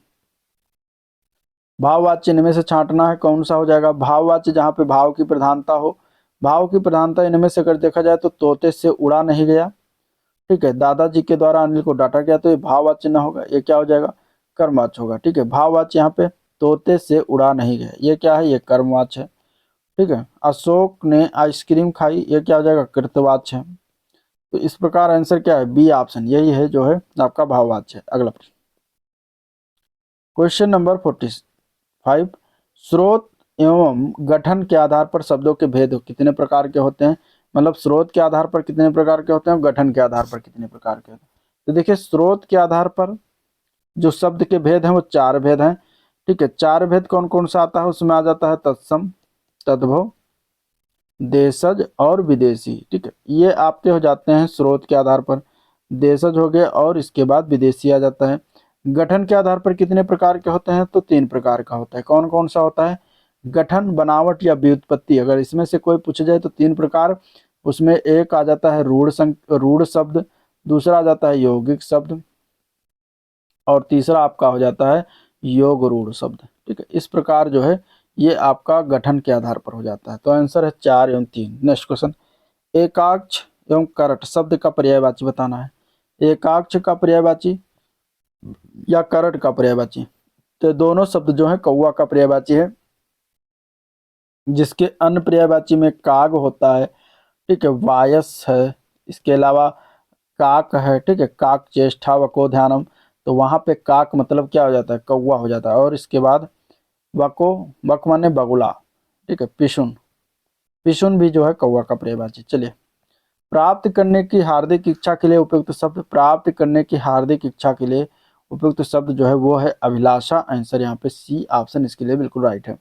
भाववाच्य इनमें से छांटना है, कौन सा हो जाएगा? भाववाच्य जहाँ पे भाव की प्रधानता हो। भाव की प्रधानता इनमें से अगर देखा जाए तो तोते से उड़ा नहीं गया। ठीक है, दादाजी के द्वारा अनिल को डांटा गया, तो ये भाववाच्य ना होगा, ये क्या हो जाएगा, कर्मवाच्य होगा। ठीक है, भाववाच्य यहाँ पे तोते से उड़ा नहीं गया, ये क्या है, ये कर्मवाच्य है। ठीक है, अशोक ने आइसक्रीम खाई, ये क्या हो जाएगा, कृतवाच्य है। तो इस प्रकार आंसर क्या है, बी ऑप्शन यही है जो है आपका भाववाच्य है। अगला प्रश्न, क्वेश्चन नंबर 45, स्रोत एवं गठन के आधार पर शब्दों के भेद कितने प्रकार के होते हैं? मतलब स्रोत के आधार पर कितने प्रकार के होते हैं, गठन के आधार पर कितने प्रकार के होते हैं? तो देखिए, स्रोत के आधार पर जो शब्द के भेद हैं वो 4 भेद हैं। ठीक है। चार भेद कौन कौन सा आता है, उसमें आ जाता है तत्सम, तद्भव, देशज और विदेशी। ठीक है, ये आपके हो जाते हैं स्रोत के आधार पर। देशज हो गए और इसके बाद विदेशी आ जाता है। गठन के आधार पर कितने प्रकार के होते हैं, तो तीन प्रकार का होता है। कौन कौन सा होता है, गठन, बनावट या व्युत्पत्ति। अगर इसमें से कोई पूछा जाए तो तीन प्रकार, उसमें एक आ जाता है रूढ़ शब्द, दूसरा आ जाता है यौगिक शब्द, और तीसरा आपका हो जाता है योग रूढ़ शब्द। ठीक है, इस प्रकार जो है ये आपका गठन के आधार पर हो जाता है। तो आंसर है 4 एवं 3। नेक्स्ट क्वेश्चन, एकाक्ष एवं करट शब्द का पर्यायवाची बताना है। एकाक्ष का पर्यायवाची या करट का पर्यायवाची, तो दोनों शब्द जो है कौवा का पर्यायवाची है, जिसके अन्य पर्यायवाची में काग होता है। ठीक है, वायस है, इसके अलावा काक है। ठीक है, काक चेष्टा वको ध्यानम, तो वहां पे काक मतलब क्या हो जाता है, कौवा हो जाता है। और इसके बाद वको, वक माने बगुला। ठीक है, पिशुन, पिशुन भी जो है कौवा का पर्यायवाची। चलिए, प्राप्त करने की हार्दिक इच्छा के लिए उपयुक्त शब्द, प्राप्त करने की हार्दिक इच्छा के लिए उपयुक्त शब्द जो है वो है अभिलाषा। आंसर यहाँ पे सी ऑप्शन इसके लिए बिल्कुल राइट है।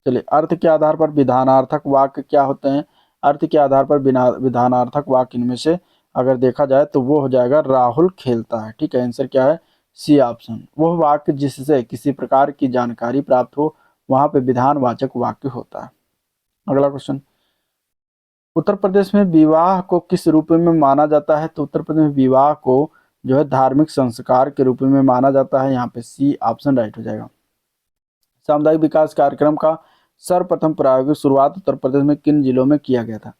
चलिए, अर्थ के आधार पर विधानार्थक वाक्य क्या होते हैं। अर्थ के आधार पर विधानार्थक वाक्य इनमें से अगर देखा जाए तो वो हो जाएगा राहुल खेलता है। ठीक है, आंसर क्या है, सी ऑप्शन। वह वाक्य जिससे किसी प्रकार की जानकारी प्राप्त हो, वहां पे विधानवाचक वाक्य होता है। अगला क्वेश्चन, उत्तर प्रदेश में विवाह को किस रूप में माना जाता है, तो उत्तर प्रदेश में विवाह को जो है धार्मिक संस्कार के रूप में माना जाता है। यहाँ पे सी ऑप्शन राइट हो जाएगा। सामुदायिक विकास कार्यक्रम का सर्वप्रथम प्रायोगिक शुरुआत उत्तर प्रदेश में किन जिलों में किया गया था।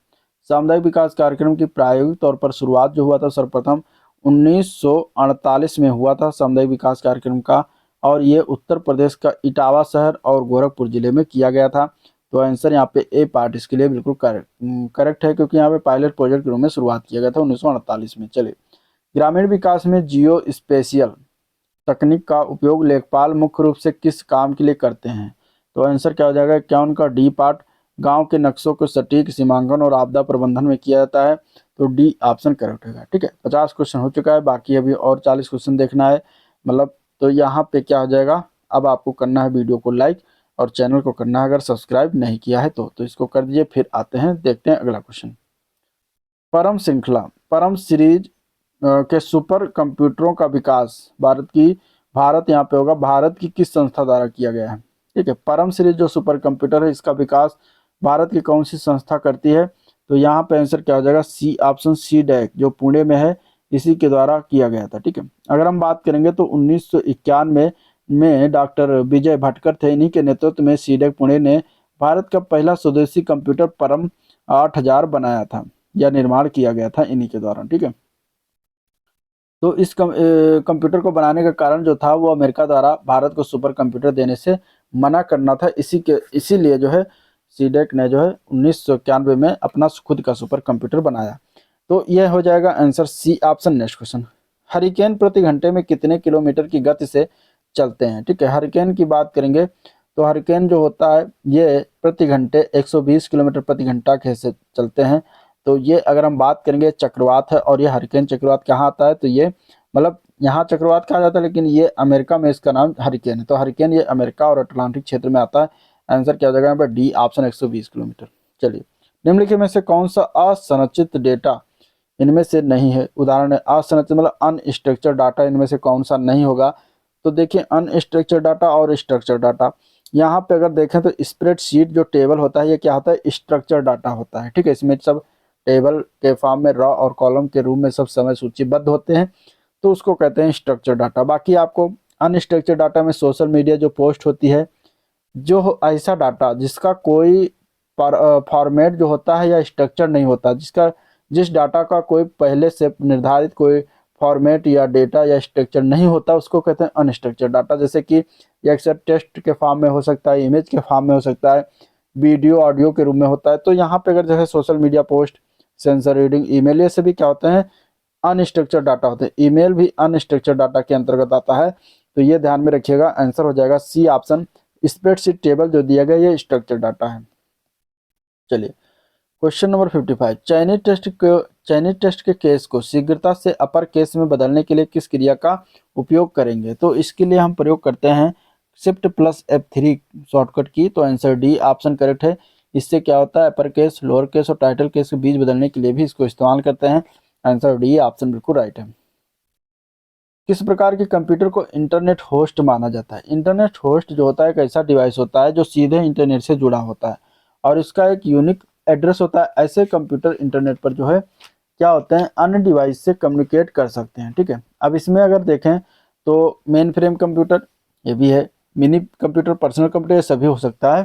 सामुदायिक विकास कार्यक्रम की प्रायोगिक तौर पर शुरुआत जो हुआ था सर्वप्रथम 1948 में हुआ था सामुदायिक विकास कार्यक्रम का, और ये उत्तर प्रदेश का इटावा शहर और गोरखपुर जिले में किया गया था। तो आंसर यहाँ पे ए पार्ट इसके लिए बिल्कुल करेक्ट है, क्योंकि यहाँ पे पायलट प्रोजेक्ट के रूप में शुरुआत किया गया था 1948 में। चलिए, ग्रामीण विकास में जियो स्पेशियल तकनीक का उपयोग लेखपाल मुख्य रूप से किस काम के लिए करते हैं, तो आंसर क्या हो जाएगा, क्या उनका डी पार्ट, गांव के नक्शों को सटीक सीमांकन और आपदा प्रबंधन में किया जाता है। तो डी ऑप्शन करेक्ट होगा। ठीक है, 50 क्वेश्चन हो चुका है, बाकी अभी और 40 क्वेश्चन देखना है मतलब। तो यहाँ पे क्या हो जाएगा, अब आपको करना है वीडियो को लाइक और चैनल को करना है अगर सब्सक्राइब नहीं किया है तो इसको कर दीजिए। फिर आते हैं, देखते हैं अगला क्वेश्चन। परम श्रृंखला, परम सीरीज के सुपर कंप्यूटरों का विकास भारत यहाँ पे होगा, भारत की किस संस्था द्वारा किया गया है। ठीक है, परम सीरीज जो सुपर कंप्यूटर है इसका विकास भारत की कौन सी संस्था करती है, तो यहाँ पे आंसर क्या हो जाएगा, सी ऑप्शन, सी डैक जो पुणे में है, इसी के द्वारा किया गया था। ठीक है, अगर हम बात करेंगे तो 1991 में डॉक्टर विजय भटकर थे, इन्हीं के नेतृत्व में सी डैक पुणे ने भारत का पहला स्वदेशी कंप्यूटर परम 8000 बनाया था, या निर्माण किया गया था इन्हीं के द्वारा। ठीक है, तो इस कंप्यूटर को बनाने का कारण जो था वो अमेरिका द्वारा भारत को सुपर कंप्यूटर देने से मना करना था। इसीलिए जो है सीडेक ने जो है 1991 में अपना खुद का सुपर कंप्यूटर बनाया। तो यह हो जाएगा answer C option. Next question, hurricane प्रति घंटे में कितने किलोमीटर की गति से चलते हैं। ठीक है, हरिकेन की बात करेंगे तो हरिकेन जो होता है ये प्रति घंटे 120 किलोमीटर प्रति घंटा के से चलते हैं। तो ये अगर हम बात करेंगे चक्रवात है, और ये हरिकेन चक्रवात कहाँ आता है, तो ये मतलब यहाँ चक्रवात कहा जाता है, लेकिन ये अमेरिका में इसका नाम हरिकेन है। तो हरिकेन ये अमेरिका और अटलांटिक क्षेत्र में आता है। आंसर क्या हो जाएगा यहाँ पर, डी ऑप्शन 120 किलोमीटर। चलिए, निम्नलिखित में से कौन सा असंरचित डेटा इनमें से नहीं है। उदाहरण है असंरचित मतलब अनस्ट्रक्चर डाटा, इनमें से कौन सा नहीं होगा। तो देखिए, अनस्ट्रक्चर डाटा और स्ट्रक्चर डाटा, यहाँ पे अगर देखें तो स्प्रेडशीट जो टेबल होता है ये क्या होता है, स्ट्रक्चर डाटा होता है। ठीक है, इसमें सब टेबल के फॉर्म में रॉ और कॉलम के रूप में सब समय सूचीबद्ध होते हैं, तो उसको कहते हैं स्ट्रक्चर डाटा। बाकी आपको अनस्ट्रक्चर डाटा में सोशल मीडिया जो पोस्ट होती है, जो ऐसा डाटा जिसका कोई फॉर्मेट जो होता है या स्ट्रक्चर नहीं होता, जिस डाटा का कोई पहले से निर्धारित कोई फॉर्मेट या डेटा या स्ट्रक्चर नहीं होता, उसको कहते हैं अनस्ट्रक्चर डाटा। जैसे कि ये अक्सर टेक्स्ट के फॉर्म में हो सकता है, इमेज के फॉर्म में हो सकता है, वीडियो ऑडियो के रूप में होता है। तो यहाँ पे अगर जैसे social media post, sensor reading, email, ये सभी क्या होते हैं, अनस्ट्रक्चर डाटा होते हैं। ईमेल भी अनस्ट्रक्चर डाटा के अंतर्गत आता है। तो ये ध्यान में रखिएगा, आंसर हो जाएगा सी ऑप्शन। स्प्रेडशीट टेबल जो दिया गया ये स्ट्रक्चर डाटा है। चलिए, क्वेश्चन नंबर 55, चयनित टेस्ट के केस को शीघ्रता से अपर केस में बदलने के लिए किस क्रिया का उपयोग करेंगे। तो इसके लिए हम प्रयोग करते हैं शिफ्ट प्लस F3 शॉर्टकट की, तो आंसर डी ऑप्शन करेक्ट है। इससे क्या होता है, अपर केस, लोअर केस और टाइटल केस के बीच बदलने के लिए भी इसको इस्तेमाल करते हैं। आंसर डी ऑप्शन बिल्कुल राइट है। किस प्रकार के कंप्यूटर को इंटरनेट होस्ट माना जाता है? इंटरनेट होस्ट जो होता है एक ऐसा डिवाइस होता है जो सीधे इंटरनेट से जुड़ा होता है और इसका एक यूनिक एड्रेस होता है। ऐसे कंप्यूटर इंटरनेट पर जो है क्या होते हैं, अन्य डिवाइस से कम्युनिकेट कर सकते हैं। ठीक है, अब इसमें अगर देखें तो मेन फ्रेम कंप्यूटर ये भी है, मिनी कंप्यूटर, पर्सनल कंप्यूटर, ये सभी हो सकता है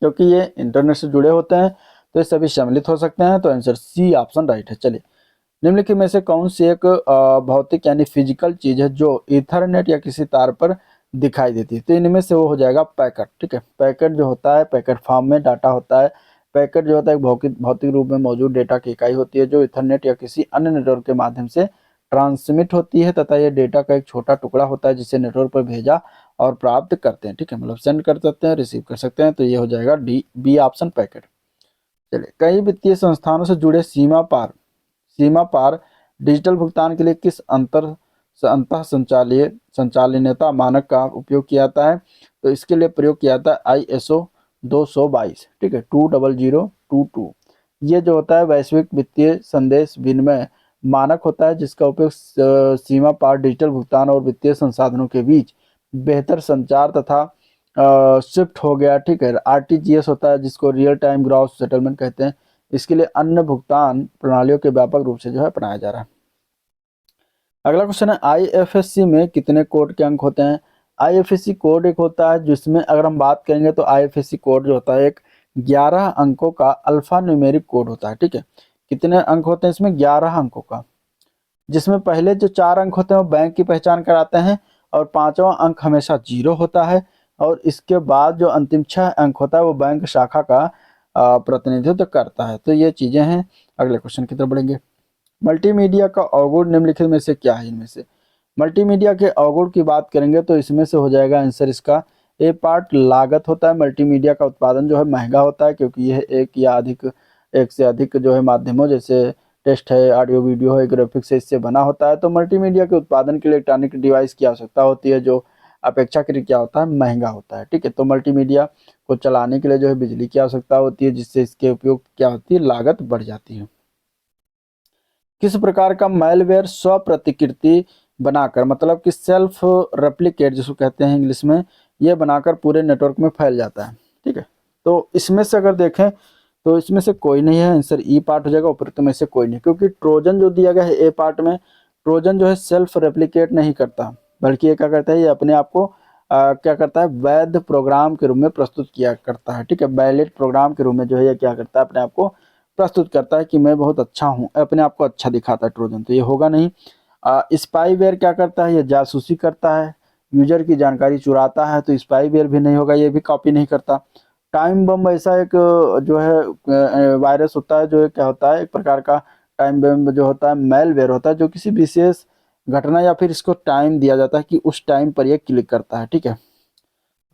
क्योंकि ये इंटरनेट से जुड़े होते हैं, तो ये सभी सम्मिलित हो सकते हैं। तो आंसर सी ऑप्शन राइट है। चलिए, निम्नलिखित में से कौन सी एक भौतिक यानी फिजिकल चीज है जो ईथरनेट या किसी तार पर दिखाई देती है? तो इनमें से वो हो जाएगा पैकेट। ठीक है, पैकेट जो होता है पैकेट फॉर्म में डाटा होता है। पैकेट जो होता है एक भौतिक भौतिक रूप में मौजूद डेटा की इकाई होती है जो ईथरनेट या किसी अन्य नेटवर्क के माध्यम से ट्रांसमिट होती है तथा यह डेटा का एक छोटा टुकड़ा होता है जिसे नेटवर्क पर भेजा और प्राप्त करते हैं। ठीक है, मतलब सेंड कर सकते हैं, रिसीव कर सकते हैं। तो ये हो जाएगा डी बी ऑप्शन पैकेट। चलिए, कई वित्तीय संस्थानों से जुड़े सीमा पार डिजिटल भुगतान के लिए किस अंतः संचालनीयता मानक का उपयोग किया जाता है? तो इसके लिए प्रयोग किया जाता है ISO 222। ठीक है, 20022। ये जो होता है वैश्विक वित्तीय संदेश विनिमय मानक होता है जिसका उपयोग सीमा पार डिजिटल भुगतान और वित्तीय संसाधनों के बीच बेहतर संचार तथा शिफ्ट हो गया। ठीक है, RTGS होता है जिसको रियल टाइम ग्रॉस सेटलमेंट कहते हैं। इसके लिए अन्य भुगतान प्रणालियों के व्यापक रूप से जो है अपनाया जा रहा है। अगला क्वेश्चन है, IFSC में कितने कोड के अंक होते हैं? IFSC कोड एक होता है जिसमें अगर हम बात करेंगे तो IFSC कोड जो होता है एक 11 अंकों का अल्फा न्यूमेरिक कोड होता है। ठीक है, कितने अंक होते हैं इसमें? 11 अंकों का, जिसमें पहले जो 4 अंक होते हैं वो बैंक की पहचान कराते हैं और 5वां अंक हमेशा 0 होता है और इसके बाद जो अंतिम 6 अंक होता है वो बैंक शाखा का प्रतिनिधित्व करता है। तो ये चीजें हैं। अगले क्वेश्चन की तरफ बढ़ेंगे। मल्टीमीडिया का अवगुण निम्नलिखित में से क्या है? इनमें से मल्टीमीडिया के अवगुण की बात करेंगे तो इसमें से हो जाएगा आंसर इसका ए पार्ट लागत होता है। मल्टीमीडिया का उत्पादन जो है महंगा होता है क्योंकि यह एक से अधिक जो है माध्यमों जैसे टेक्स्ट है, ऑडियो वीडियो है, ग्राफिक्स है, इससे बना होता है। तो मल्टीमीडिया के उत्पादन के लिए इलेक्ट्रॉनिक डिवाइस की आवश्यकता होती है जो अपेक्षाकृत क्या होता है, महंगा होता है। ठीक है, तो मल्टीमीडिया को चलाने के लिए जो है बिजली की आवश्यकता होती है जिससे इसके उपयोग क्या होती है, लागत बढ़ जाती है। किस प्रकार का मैलवेयर स्व प्रतिकृति बनाकर, मतलब कि सेल्फ रेप्लिकेट जिसको कहते हैं इंग्लिश में, ये बनाकर पूरे नेटवर्क में फैल जाता है? ठीक है, तो इसमें से अगर देखें तो इसमें से कोई नहीं है, आंसर ई पार्ट हो जाएगा। उपरोक्त में से कोई नहीं, क्योंकि ट्रोजन जो दिया गया है ए पार्ट में, ट्रोजन जो है सेल्फ रेप्लिकेट नहीं करता बल्कि ये क्या करता है, ये अपने आप को क्या करता है, वैध प्रोग्राम के रूप में प्रस्तुत किया करता है। ठीक है, वैलिड प्रोग्राम के रूप में जो है ये क्या करता है, अपने आप को प्रस्तुत करता है कि मैं बहुत अच्छा हूँ, अपने आप को अच्छा दिखाता है ट्रोजन। तो ये होगा नहीं। स्पाईवेयर क्या करता है, ये जासूसी करता है, यूजर की जानकारी चुराता है, तो स्पाईवेयर भी नहीं होगा, ये भी कॉपी नहीं करता। टाइम बम ऐसा एक जो है वायरस होता है, जो है क्या होता है, एक प्रकार का टाइम बम जो होता है मेलवेयर होता है जो किसी विशेष घटना या फिर इसको टाइम दिया जाता है कि उस टाइम पर ये क्लिक करता है। ठीक है,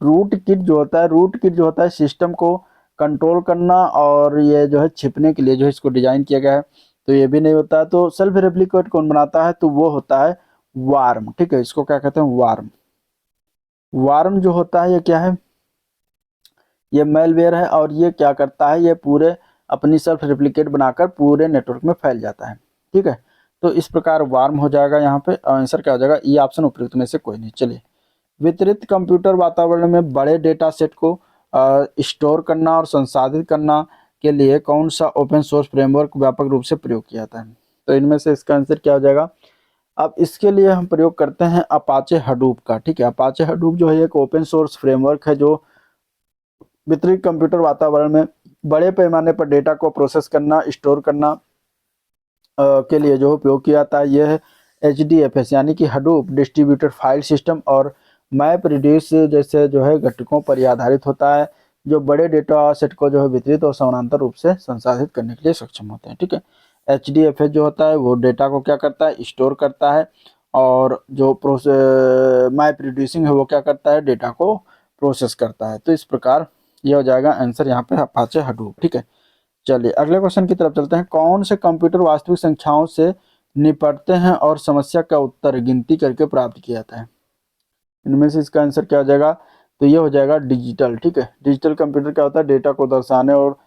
रूट किट जो होता है, रूट किट जो होता है सिस्टम को कंट्रोल करना और ये जो है छिपने के लिए जो है इसको डिजाइन किया गया है, तो ये भी नहीं होता है। तो सेल्फ रेप्लिकेट कौन बनाता है, तो वो होता है वार्म। ठीक है, इसको क्या कहते हैं, वार्म। वार्म जो होता है ये क्या है, ये मेलवेयर है और ये क्या करता है, ये पूरे अपनी सेल्फ रेप्लिकेट बनाकर पूरे नेटवर्क में फैल जाता है। ठीक है, तो इस प्रकार वार्म हो जाएगा यहाँ पे। आंसर क्या हो जाएगा, ई ऑप्शन उपयुक्त में से कोई नहीं। चलिए, वितरित कंप्यूटर वातावरण में बड़े डेटा सेट को स्टोर करना और संसाधित करना के लिए कौन सा ओपन सोर्स फ्रेमवर्क व्यापक रूप से प्रयोग किया जाता है? तो इनमें से इसका आंसर क्या हो जाएगा, अब इसके लिए हम प्रयोग करते हैं अपाचे हडूप का। ठीक है, अपाचे हडूप जो है एक ओपन सोर्स फ्रेमवर्क है जो वितरित कंप्यूटर वातावरण में बड़े पैमाने पर डेटा को प्रोसेस करना, स्टोर करना के लिए जो उपयोग किया जाता है। यह है HDFS यानी कि हडूप डिस्ट्रीब्यूटेड फाइल सिस्टम और मैप रिड्यूस जैसे जो है घटकों पर आधारित होता है जो बड़े डेटा सेट को जो है वितरित और समानांतर रूप से संसाधित करने के लिए सक्षम होते हैं। ठीक है, HDFS जो होता है वो डेटा को क्या करता है, स्टोर करता है और जो मैप रिड्यूसिंग है वो क्या करता है, डेटा को प्रोसेस करता है। तो इस प्रकार यह हो जाएगा आंसर यहाँ पे अपाचे हडूप। ठीक है, चलिए अगले क्वेश्चन की तरफ चलते हैं। कौन से कंप्यूटर वास्तविक संख्याओं से निपटते हैं और समस्या का उत्तर गिनती करके प्राप्त किया जाता है? इनमें से इसका आंसर क्या हो जाएगा, तो ये हो जाएगा डिजिटल। ठीक है, डिजिटल कंप्यूटर क्या होता है, डेटा को दर्शाने और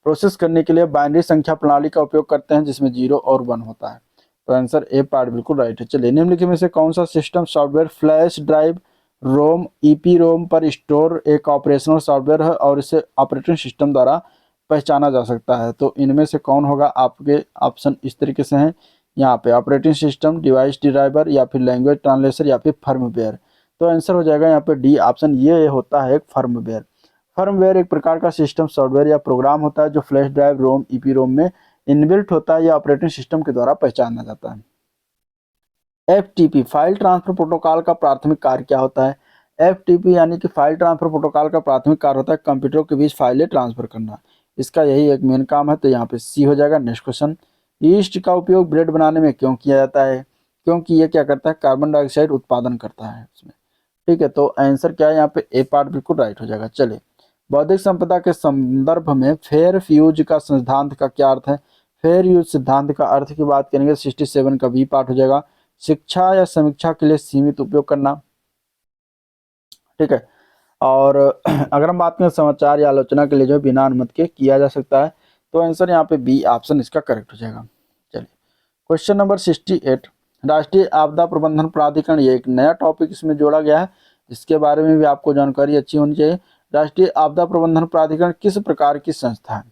प्रोसेस करने के लिए बाइनरी संख्या प्रणाली का उपयोग करते हैं जिसमें 0 और 1 होता है। तो आंसर ए पार्ट बिल्कुल राइट है। चलिए, निम्नलिखित में से कौन सा सिस्टम सॉफ्टवेयर फ्लैश ड्राइव रोम ईपी रोम पर स्टोर एक ऑपरेशनल सॉफ्टवेयर है और इसे ऑपरेटिंग सिस्टम द्वारा पहचाना जा सकता है। तो इनमें से कौन होगा, आपके ऑप्शन इस तरीके से हैं यहाँ पे, ऑपरेटिंग सिस्टम, डिवाइस ड्राइवर, या फिर लैंग्वेज ट्रांसलेटर, या फिर फर्मवेयर। तो आंसर हो जाएगा यहाँ पे डी ऑप्शन, ये होता है एक फर्मवेयर। फर्मवेयर एक प्रकार का सिस्टम सॉफ्टवेयर या प्रोग्राम होता है जो फ्लैश ड्राइव रोम ईपी रोम में इनबिल्ट होता है या ऑपरेटिंग सिस्टम के द्वारा पहचाना जाता है। एफटीपी फाइल ट्रांसफर प्रोटोकॉल का प्राथमिक कार्य क्या होता है। एफटीपी यानी कि फाइल ट्रांसफर प्रोटोकॉल का प्राथमिक कार्य होता है कंप्यूटरों के बीच फाइलें ट्रांसफर करना, इसका यही एक मेन काम है। तो यहाँ पे सी हो जाएगा। नेक्स्ट क्वेश्चन, ईस्ट का उपयोग ब्रेड बनाने में क्यों किया जाता है, क्योंकि ये क्या करता है, कार्बन डाइऑक्साइड उत्पादन करता है इसमें। ठीक है, तो आंसर क्या है यहाँ पे, ए पार्ट बिल्कुल राइट हो जाएगा। चलिए, बौद्धिक संपदा के संदर्भ में फेयर यूज का सिद्धांत का क्या अर्थ है। फेयर यूज सिद्धांत का अर्थ की बात करेंगे 67 का बी पार्ट हो जाएगा, शिक्षा या समीक्षा के लिए सीमित उपयोग करना। ठीक है, और अगर हम बात करें समाचार या आलोचना के लिए जो बिना अनुमति के किया जा सकता है, तो आंसर यहाँ पे बी ऑप्शन इसका करेक्ट हो जाएगा। चलिए, क्वेश्चन नंबर 68, राष्ट्रीय आपदा प्रबंधन प्राधिकरण, ये एक नया टॉपिक इसमें जोड़ा गया है, इसके बारे में भी आपको जानकारी अच्छी होनी चाहिए। राष्ट्रीय आपदा प्रबंधन प्राधिकरण किस प्रकार की संस्था है,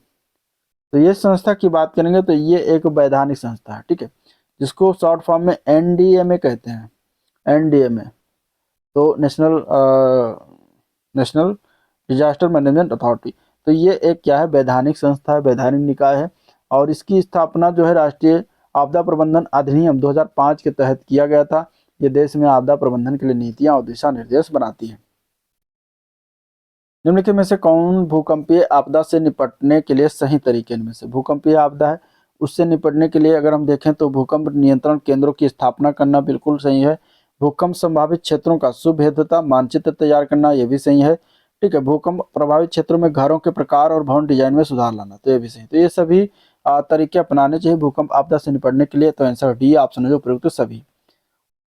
तो ये संस्था की बात करेंगे तो ये एक वैधानिक संस्था है। ठीक है, जिसको शॉर्ट फॉर्म में एनडीएमए कहते हैं, एनडीएमए, तो नेशनल डिजास्टर मैनेजमेंट अथॉरिटी। तो ये एक क्या है, वैधानिक संस्था है, वैधानिक निकाय है, और इसकी स्थापना जो है राष्ट्रीय आपदा प्रबंधन अधिनियम 2005 के तहत किया गया था। ये देश में आपदा प्रबंधन के लिए नीतियां और दिशा निर्देश बनाती है। निम्नलिखित में से कौन भूकंपीय आपदा से निपटने के लिए सही तरीके, इनमें से भूकंपीय आपदा है उससे निपटने के लिए अगर हम देखें तो भूकंप नियंत्रण केंद्रों की स्थापना करना बिल्कुल सही है। भूकंप संभावित क्षेत्रों का सुभेद्यता मानचित्र तैयार करना, यह भी सही है। ठीक है, भूकंप प्रभावित क्षेत्रों में घरों के प्रकार और भवन डिजाइन में सुधार लाना, तो ये भी सही। तो ये सभी तरीके अपनाने चाहिए भूकंप आपदा से निपटने के लिए। तो आंसर डी ऑप्शन है जो प्रयुक्त सभी।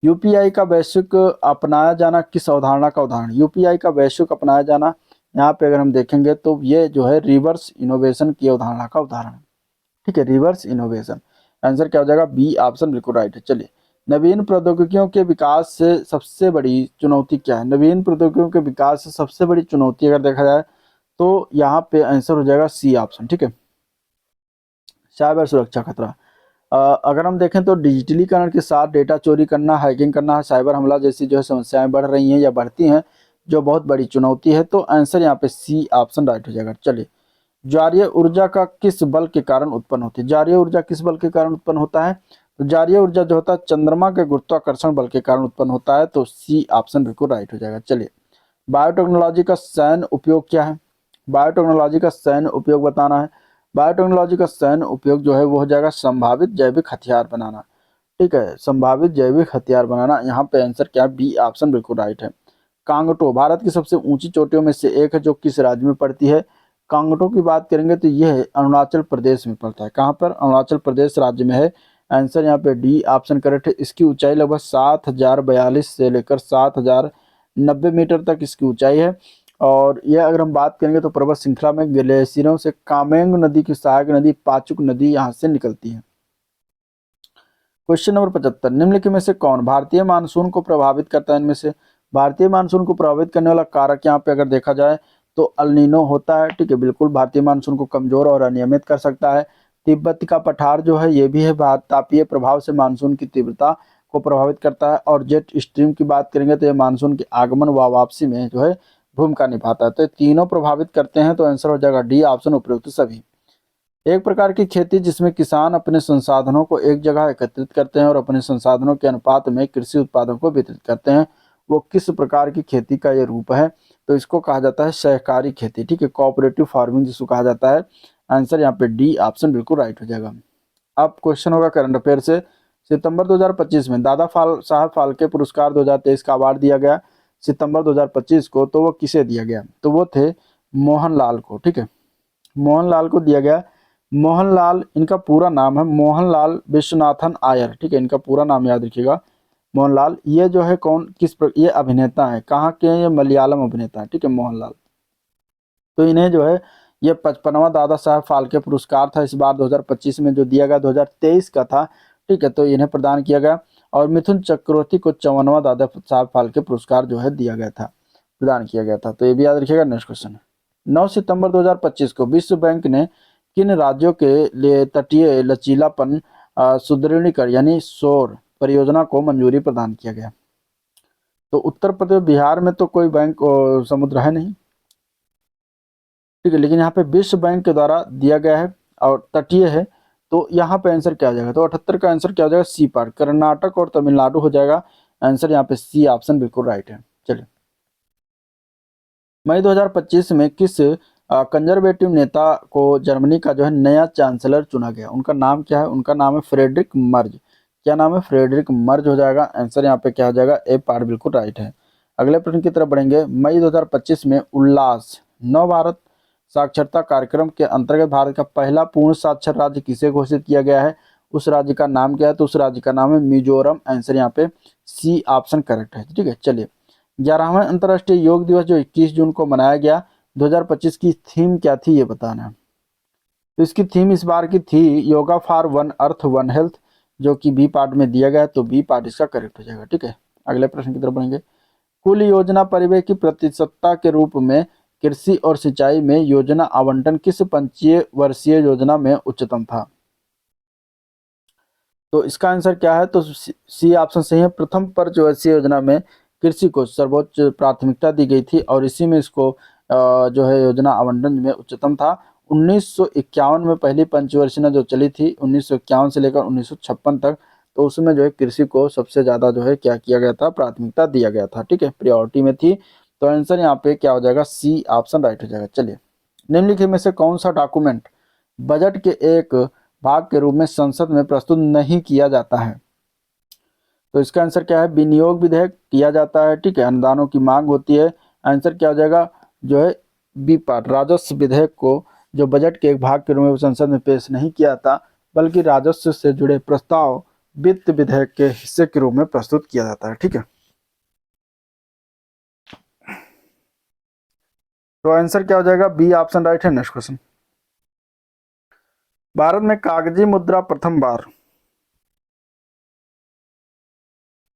यूपीआई का वैश्विक अपनाया जाना किस अवधारणा का उदाहरण, यूपीआई का वैश्विक अपनाया जाना, यहाँ पे अगर हम देखेंगे तो ये जो है रिवर्स इनोवेशन की अवधारणा का उदाहरण है। ठीक है, रिवर्स इनोवेशन, आंसर क्या हो जाएगा, बी ऑप्शन बिल्कुल राइट है। चलिए, नवीन प्रौद्योगिकियों के विकास से सबसे बड़ी चुनौती क्या है, नवीन प्रौद्योगिकियों के विकास से सबसे बड़ी चुनौती अगर देखा जाए तो यहाँ पे आंसर हो जाएगा सी ऑप्शन। ठीक है, साइबर सुरक्षा खतरा। अगर हम देखें तो डिजिटलीकरण के साथ डेटा चोरी करना, हैकिंग करना, साइबर हमला जैसी जो है समस्याएं बढ़ रही हैं या बढ़ती हैं, जो बहुत बड़ी चुनौती है। तो आंसर यहाँ पे सी ऑप्शन राइट हो जाएगा। चलिए, ज्वारीय ऊर्जा का किस बल के कारण उत्पन्न होती है, ज्वारीय ऊर्जा किस बल के कारण उत्पन्न होता है, तो ज्वारीय ऊर्जा जो होता है चंद्रमा के गुरुत्वाकर्षण बल के कारण उत्पन्न होता है। तो सी ऑप्शन बिल्कुल राइट हो जाएगा। चलिए, बायोटेक्नोलॉजी का सैन्य उपयोग क्या है, बायोटेक्नोलॉजी का सैन्य उपयोग बताना है। बायोटेक्नोलॉजी का सैन्य उपयोग जो है वो हो जाएगा संभावित जैविक हथियार बनाना। ठीक है, संभावित जैविक हथियार बनाना, यहाँ पे आंसर क्या है, बी ऑप्शन बिल्कुल राइट है। कांगटो भारत की सबसे ऊंची चोटियों में से एक है जो किस राज्य में पड़ती है, कांगटो की बात करेंगे तो यह अरुणाचल प्रदेश में पड़ता है। कहाँ पर, अरुणाचल प्रदेश राज्य में है। आंसर यहाँ पे डी ऑप्शन करेक्ट है। इसकी ऊंचाई लगभग 7042 से लेकर 7090 मीटर तक इसकी ऊंचाई है। और यह अगर हम बात करेंगे तो पर्वत श्रृंखला में ग्लेशियरों से कामेंग नदी की सहायक नदी पाचुक नदी यहाँ से निकलती है। क्वेश्चन नंबर 75, निम्नलिखित में से कौन भारतीय मानसून को प्रभावित करता है, इनमें से भारतीय मानसून को प्रभावित करने वाला कारक यहाँ पे अगर देखा जाए तो अल नीनो होता है। ठीक है, बिल्कुल भारतीय मानसून को कमजोर और अनियमित कर सकता है। तिब्बत का पठार जो है ये भी है, तापीय प्रभाव से मानसून की तीव्रता को प्रभावित करता है। और जेट स्ट्रीम की बात करेंगे तो ये मानसून के आगमन व वापसी में जो है भूमिका निभाता है। तो तीनों प्रभावित करते हैं। तो आंसर हो जाएगा डी ऑप्शन उपयुक्त सभी। एक प्रकार की खेती जिसमें किसान अपने संसाधनों को एक जगह एकत्रित करते हैं और अपने संसाधनों के अनुपात में कृषि उत्पादों को वितरित करते हैं, वो किस प्रकार की खेती का ये रूप है, तो इसको कहा जाता है सहकारी खेती। ठीक है, कोऑपरेटिव फार्मिंग जिसको कहा जाता है। आंसर यहाँ पे डी ऑप्शन बिल्कुल राइट हो जाएगा। अब क्वेश्चन होगा करंट अफेयर से, सितंबर 2025 में दादा साहब फाल्के पुरस्कार 2023 का अवार्ड दिया गया सितंबर 2025 को, तो वो किसे दिया गया, तो वो थे मोहनलाल को। ठीक है, मोहनलाल को दिया गया। मोहनलाल, इनका पूरा नाम है मोहनलाल विश्वनाथन आयर। ठीक है, इनका पूरा नाम याद रखिएगा, मोहनलाल, ये जो है कौन ये अभिनेता है, कहाँ के हैं, ये मलयालम अभिनेता है, ठीक है, मोहनलाल। तो इन्हें जो है ये 55वां दादा साहब फाल्के पुरस्कार था इस बार 2025 में जो दिया गया, 2023 का था, ठीक है, तो इन्हें प्रदान किया गया। और मिथुन चक्रवर्ती को 54वां दादा साहब फाल्के पुरस्कार जो है दिया गया था, प्रदान किया गया था। तो ये भी याद रखिएगा। नेक्स्ट क्वेश्चन, 9 सितंबर 2025 को विश्व बैंक ने किन राज्यों के लिए तटीय लचीलापन सुदृढ़ीकरण यानी शोर परियोजना को मंजूरी प्रदान किया गया? तो उत्तर प्रदेश, बिहार में तो कोई बैंक समुद्र है नहीं, ठीक है, लेकिन यहाँ पे विश्व बैंक के द्वारा दिया गया है और तटीय है, तो यहाँ पे आंसर क्या आ जाएगा? तो 78 का आंसर क्या हो जाएगा? सी पार्ट, कर्नाटक और तमिलनाडु हो जाएगा आंसर, यहाँ पे सी ऑप्शन बिल्कुल राइट है। चलिए, मई 2025 में किस कंजर्वेटिव नेता को जर्मनी का जो है नया चांसलर चुना गया? उनका नाम क्या है? उनका नाम है फ्रेडरिक मर्ज। क्या नाम है? फ्रेडरिक मर्ज हो जाएगा आंसर, यहाँ पे क्या हो जाएगा? ए पार्ट बिल्कुल राइट है। अगले प्रश्न की तरफ बढ़ेंगे। मई 2025 में उल्लास नव भारत साक्षरता कार्यक्रम के अंतर्गत भारत का पहला पूर्ण साक्षर राज्य किसे घोषित किया गया है? उस राज्य का नाम क्या है? तो उस राज्य का नाम है मिजोरम, आंसर यहाँ पे सी ऑप्शन करेक्ट है, ठीक है। चलिए, 11वां अंतर्राष्ट्रीय योग दिवस जो 21 जून को मनाया गया, 2025 की थीम क्या थी ये बताना है। तो इसकी थीम इस बार की थी yoga for one earth one health, जो कि बी पार्ट में दिया गया है, तो बी पार्ट इसका करेक्ट हो जाएगा, ठीक है। अगले प्रश्न की तरफ बढ़ेंगे। कुल योजना परिव्यय की प्रतिशतता के रूप में कृषि और सिंचाई में योजना आवंटन किस पंचीय वर्षीय योजना में उच्चतम था? तो इसका आंसर क्या है? तो सी ऑप्शन सही है। प्रथम पंचवर्षीय योजना में कृषि को सर्वोच्च प्राथमिकता दी गई थी और इसी में इसको जो है योजना आवंटन में उच्चतम था। 1951 में पहली पंचवर्षीय जो चली थी, 1951 से लेकर 1956 तक, तो उसमें जो है कृषि को सबसे ज़्यादा जो है क्या किया गया था? प्राथमिकता दिया गया था, ठीक है, प्रायोरिटी में थी। तो आंसर यहाँ पे क्या हो जाएगा? सी ऑप्शन राइट हो जाएगा। चलिए, निम्नलिखित में से कौन सा डॉक्यूमेंट बजट के एक भाग के रूप में संसद में प्रस्तुत नहीं किया जाता है? तो इसका आंसर क्या है? विनियोग विधेयक किया जाता है, ठीक है, अनुदानों की मांग होती है, आंसर क्या हो जाएगा? जो है बी पार्ट, राजस्व विधेयक को जो बजट के एक भाग के रूप में संसद में पेश नहीं किया जाता, बल्कि राजस्व से जुड़े प्रस्ताव वित्त विधेयक के हिस्से के रूप में प्रस्तुत किया जाता है, ठीक है। तो आंसर क्या हो जाएगा? बी ऑप्शन राइट है। नेक्स्ट क्वेश्चन, भारत में कागजी मुद्रा प्रथम बार,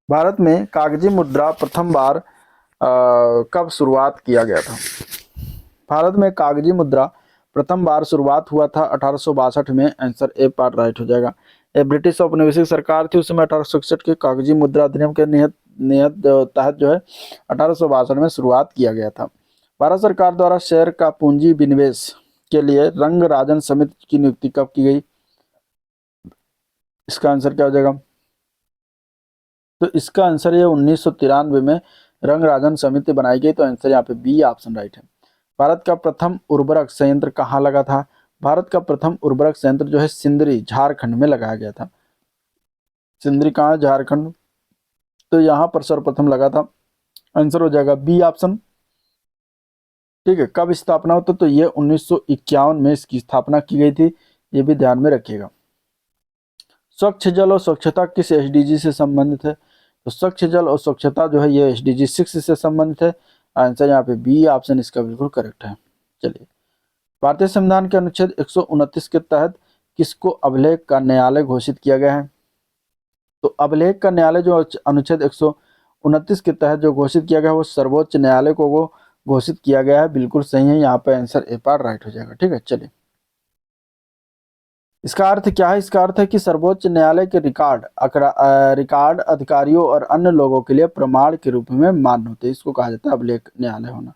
भारत में कागजी मुद्रा प्रथम बार कब शुरुआत किया गया था? भारत में कागजी मुद्रा प्रथम बार शुरुआत हुआ था 1862 में, आंसर ए पार्ट राइट हो जाएगा। ये ब्रिटिश औपनिवेशिक सरकार थी, उस समय 1861 के कागजी मुद्रा अधिनियम के नियत नियत तहत जो है 1862 में शुरुआत किया गया था। भारत सरकार द्वारा शेयर का पूंजी विनिवेश के लिए रंगराजन समिति की नियुक्ति कब की गई? इसका आंसर क्या हो जाएगा? तो इसका आंसर ये 1993 में रंगराजन समिति बनाई गई, तो आंसर यहाँ पे बी ऑप्शन राइट है। भारत का प्रथम उर्वरक संयंत्र कहाँ लगा था? भारत का प्रथम उर्वरक संयंत्र जो है सिंदरी, झारखंड में लगाया गया था। सिंदरी कहाँ है? झारखंड, तो यहाँ पर सर्वप्रथम लगा था, आंसर हो जाएगा बी ऑप्शन, ठीक है। कब स्थापना होता? तो ये 1951 में इसकी स्थापना की गई थी, ये भी ध्यान में रखिएगा। स्वच्छ जल और स्वच्छता किस एसडीजी से संबंधित है? तो स्वच्छ जल और स्वच्छता जो है ये एसडीजी 6 से संबंधित है, आंसर यहाँ पे बी ऑप्शन इसका बिल्कुल करेक्ट है। चलिए, भारतीय संविधान के अनुच्छेद 129 के तहत किसको अभिलेख का न्यायालय घोषित किया गया है? तो अभिलेख का न्यायालय जो अनुच्छेद 129 के तहत जो घोषित किया गया है वो सर्वोच्च न्यायालय को वो घोषित किया गया है, बिल्कुल सही है, यहाँ पे आंसर ए पार्ट राइट हो जाएगा, ठीक है। चलिए, इसका अर्थ क्या है? इसका अर्थ है कि सर्वोच्च न्यायालय के रिकॉर्ड अधिकारियों और अन्य लोगों के लिए प्रमाण के रूप में मान्य होते हैं, इसको कहा जाता है अभिलेख न्यायालय होना।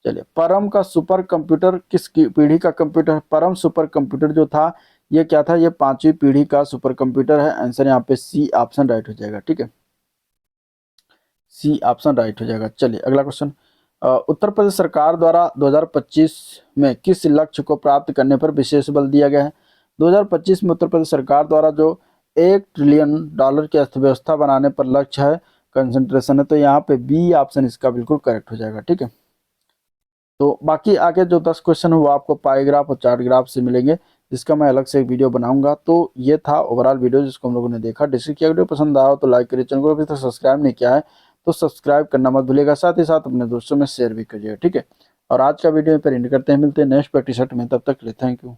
चलिए, परम का सुपर कंप्यूटर किस पीढ़ी का कंप्यूटर? परम सुपर कंप्यूटर जो था ये क्या था? ये 5वीं पीढ़ी का सुपर कंप्यूटर है, आंसर यहाँ पे सी ऑप्शन राइट हो जाएगा, ठीक है, सी ऑप्शन राइट हो जाएगा। चलिए, अगला क्वेश्चन, उत्तर प्रदेश सरकार द्वारा 2025 में किस लक्ष्य को प्राप्त करने पर विशेष बल दिया गया है? 2025 में उत्तर प्रदेश सरकार द्वारा जो $1 ट्रिलियन की अर्थव्यवस्था बनाने पर लक्ष्य है, कंसंट्रेशन है, तो यहाँ पे बी ऑप्शन इसका बिल्कुल करेक्ट हो जाएगा, ठीक है। तो बाकी आगे जो 10 क्वेश्चन है वो आपको पाई ग्राफ और चार्ट ग्राफ से मिलेंगे, जिसका मैं अलग से एक वीडियो बनाऊंगा। तो ये था ओवरऑल वीडियो जिसको हम लोगों ने देखा। डिस्कस किया, वीडियो पसंद आया तो लाइक करिए, चैनल को अभी तक सब्सक्राइब नहीं किया है तो सब्सक्राइब करना मत भूलिएगा, साथ ही साथ अपने दोस्तों में शेयर भी करिएगा, ठीक है। और आज का वीडियो पर एंड करते हैं, मिलते हैं नेक्स्ट प्रैक्टिस सेट में, तब तक के लिए थैंक यू।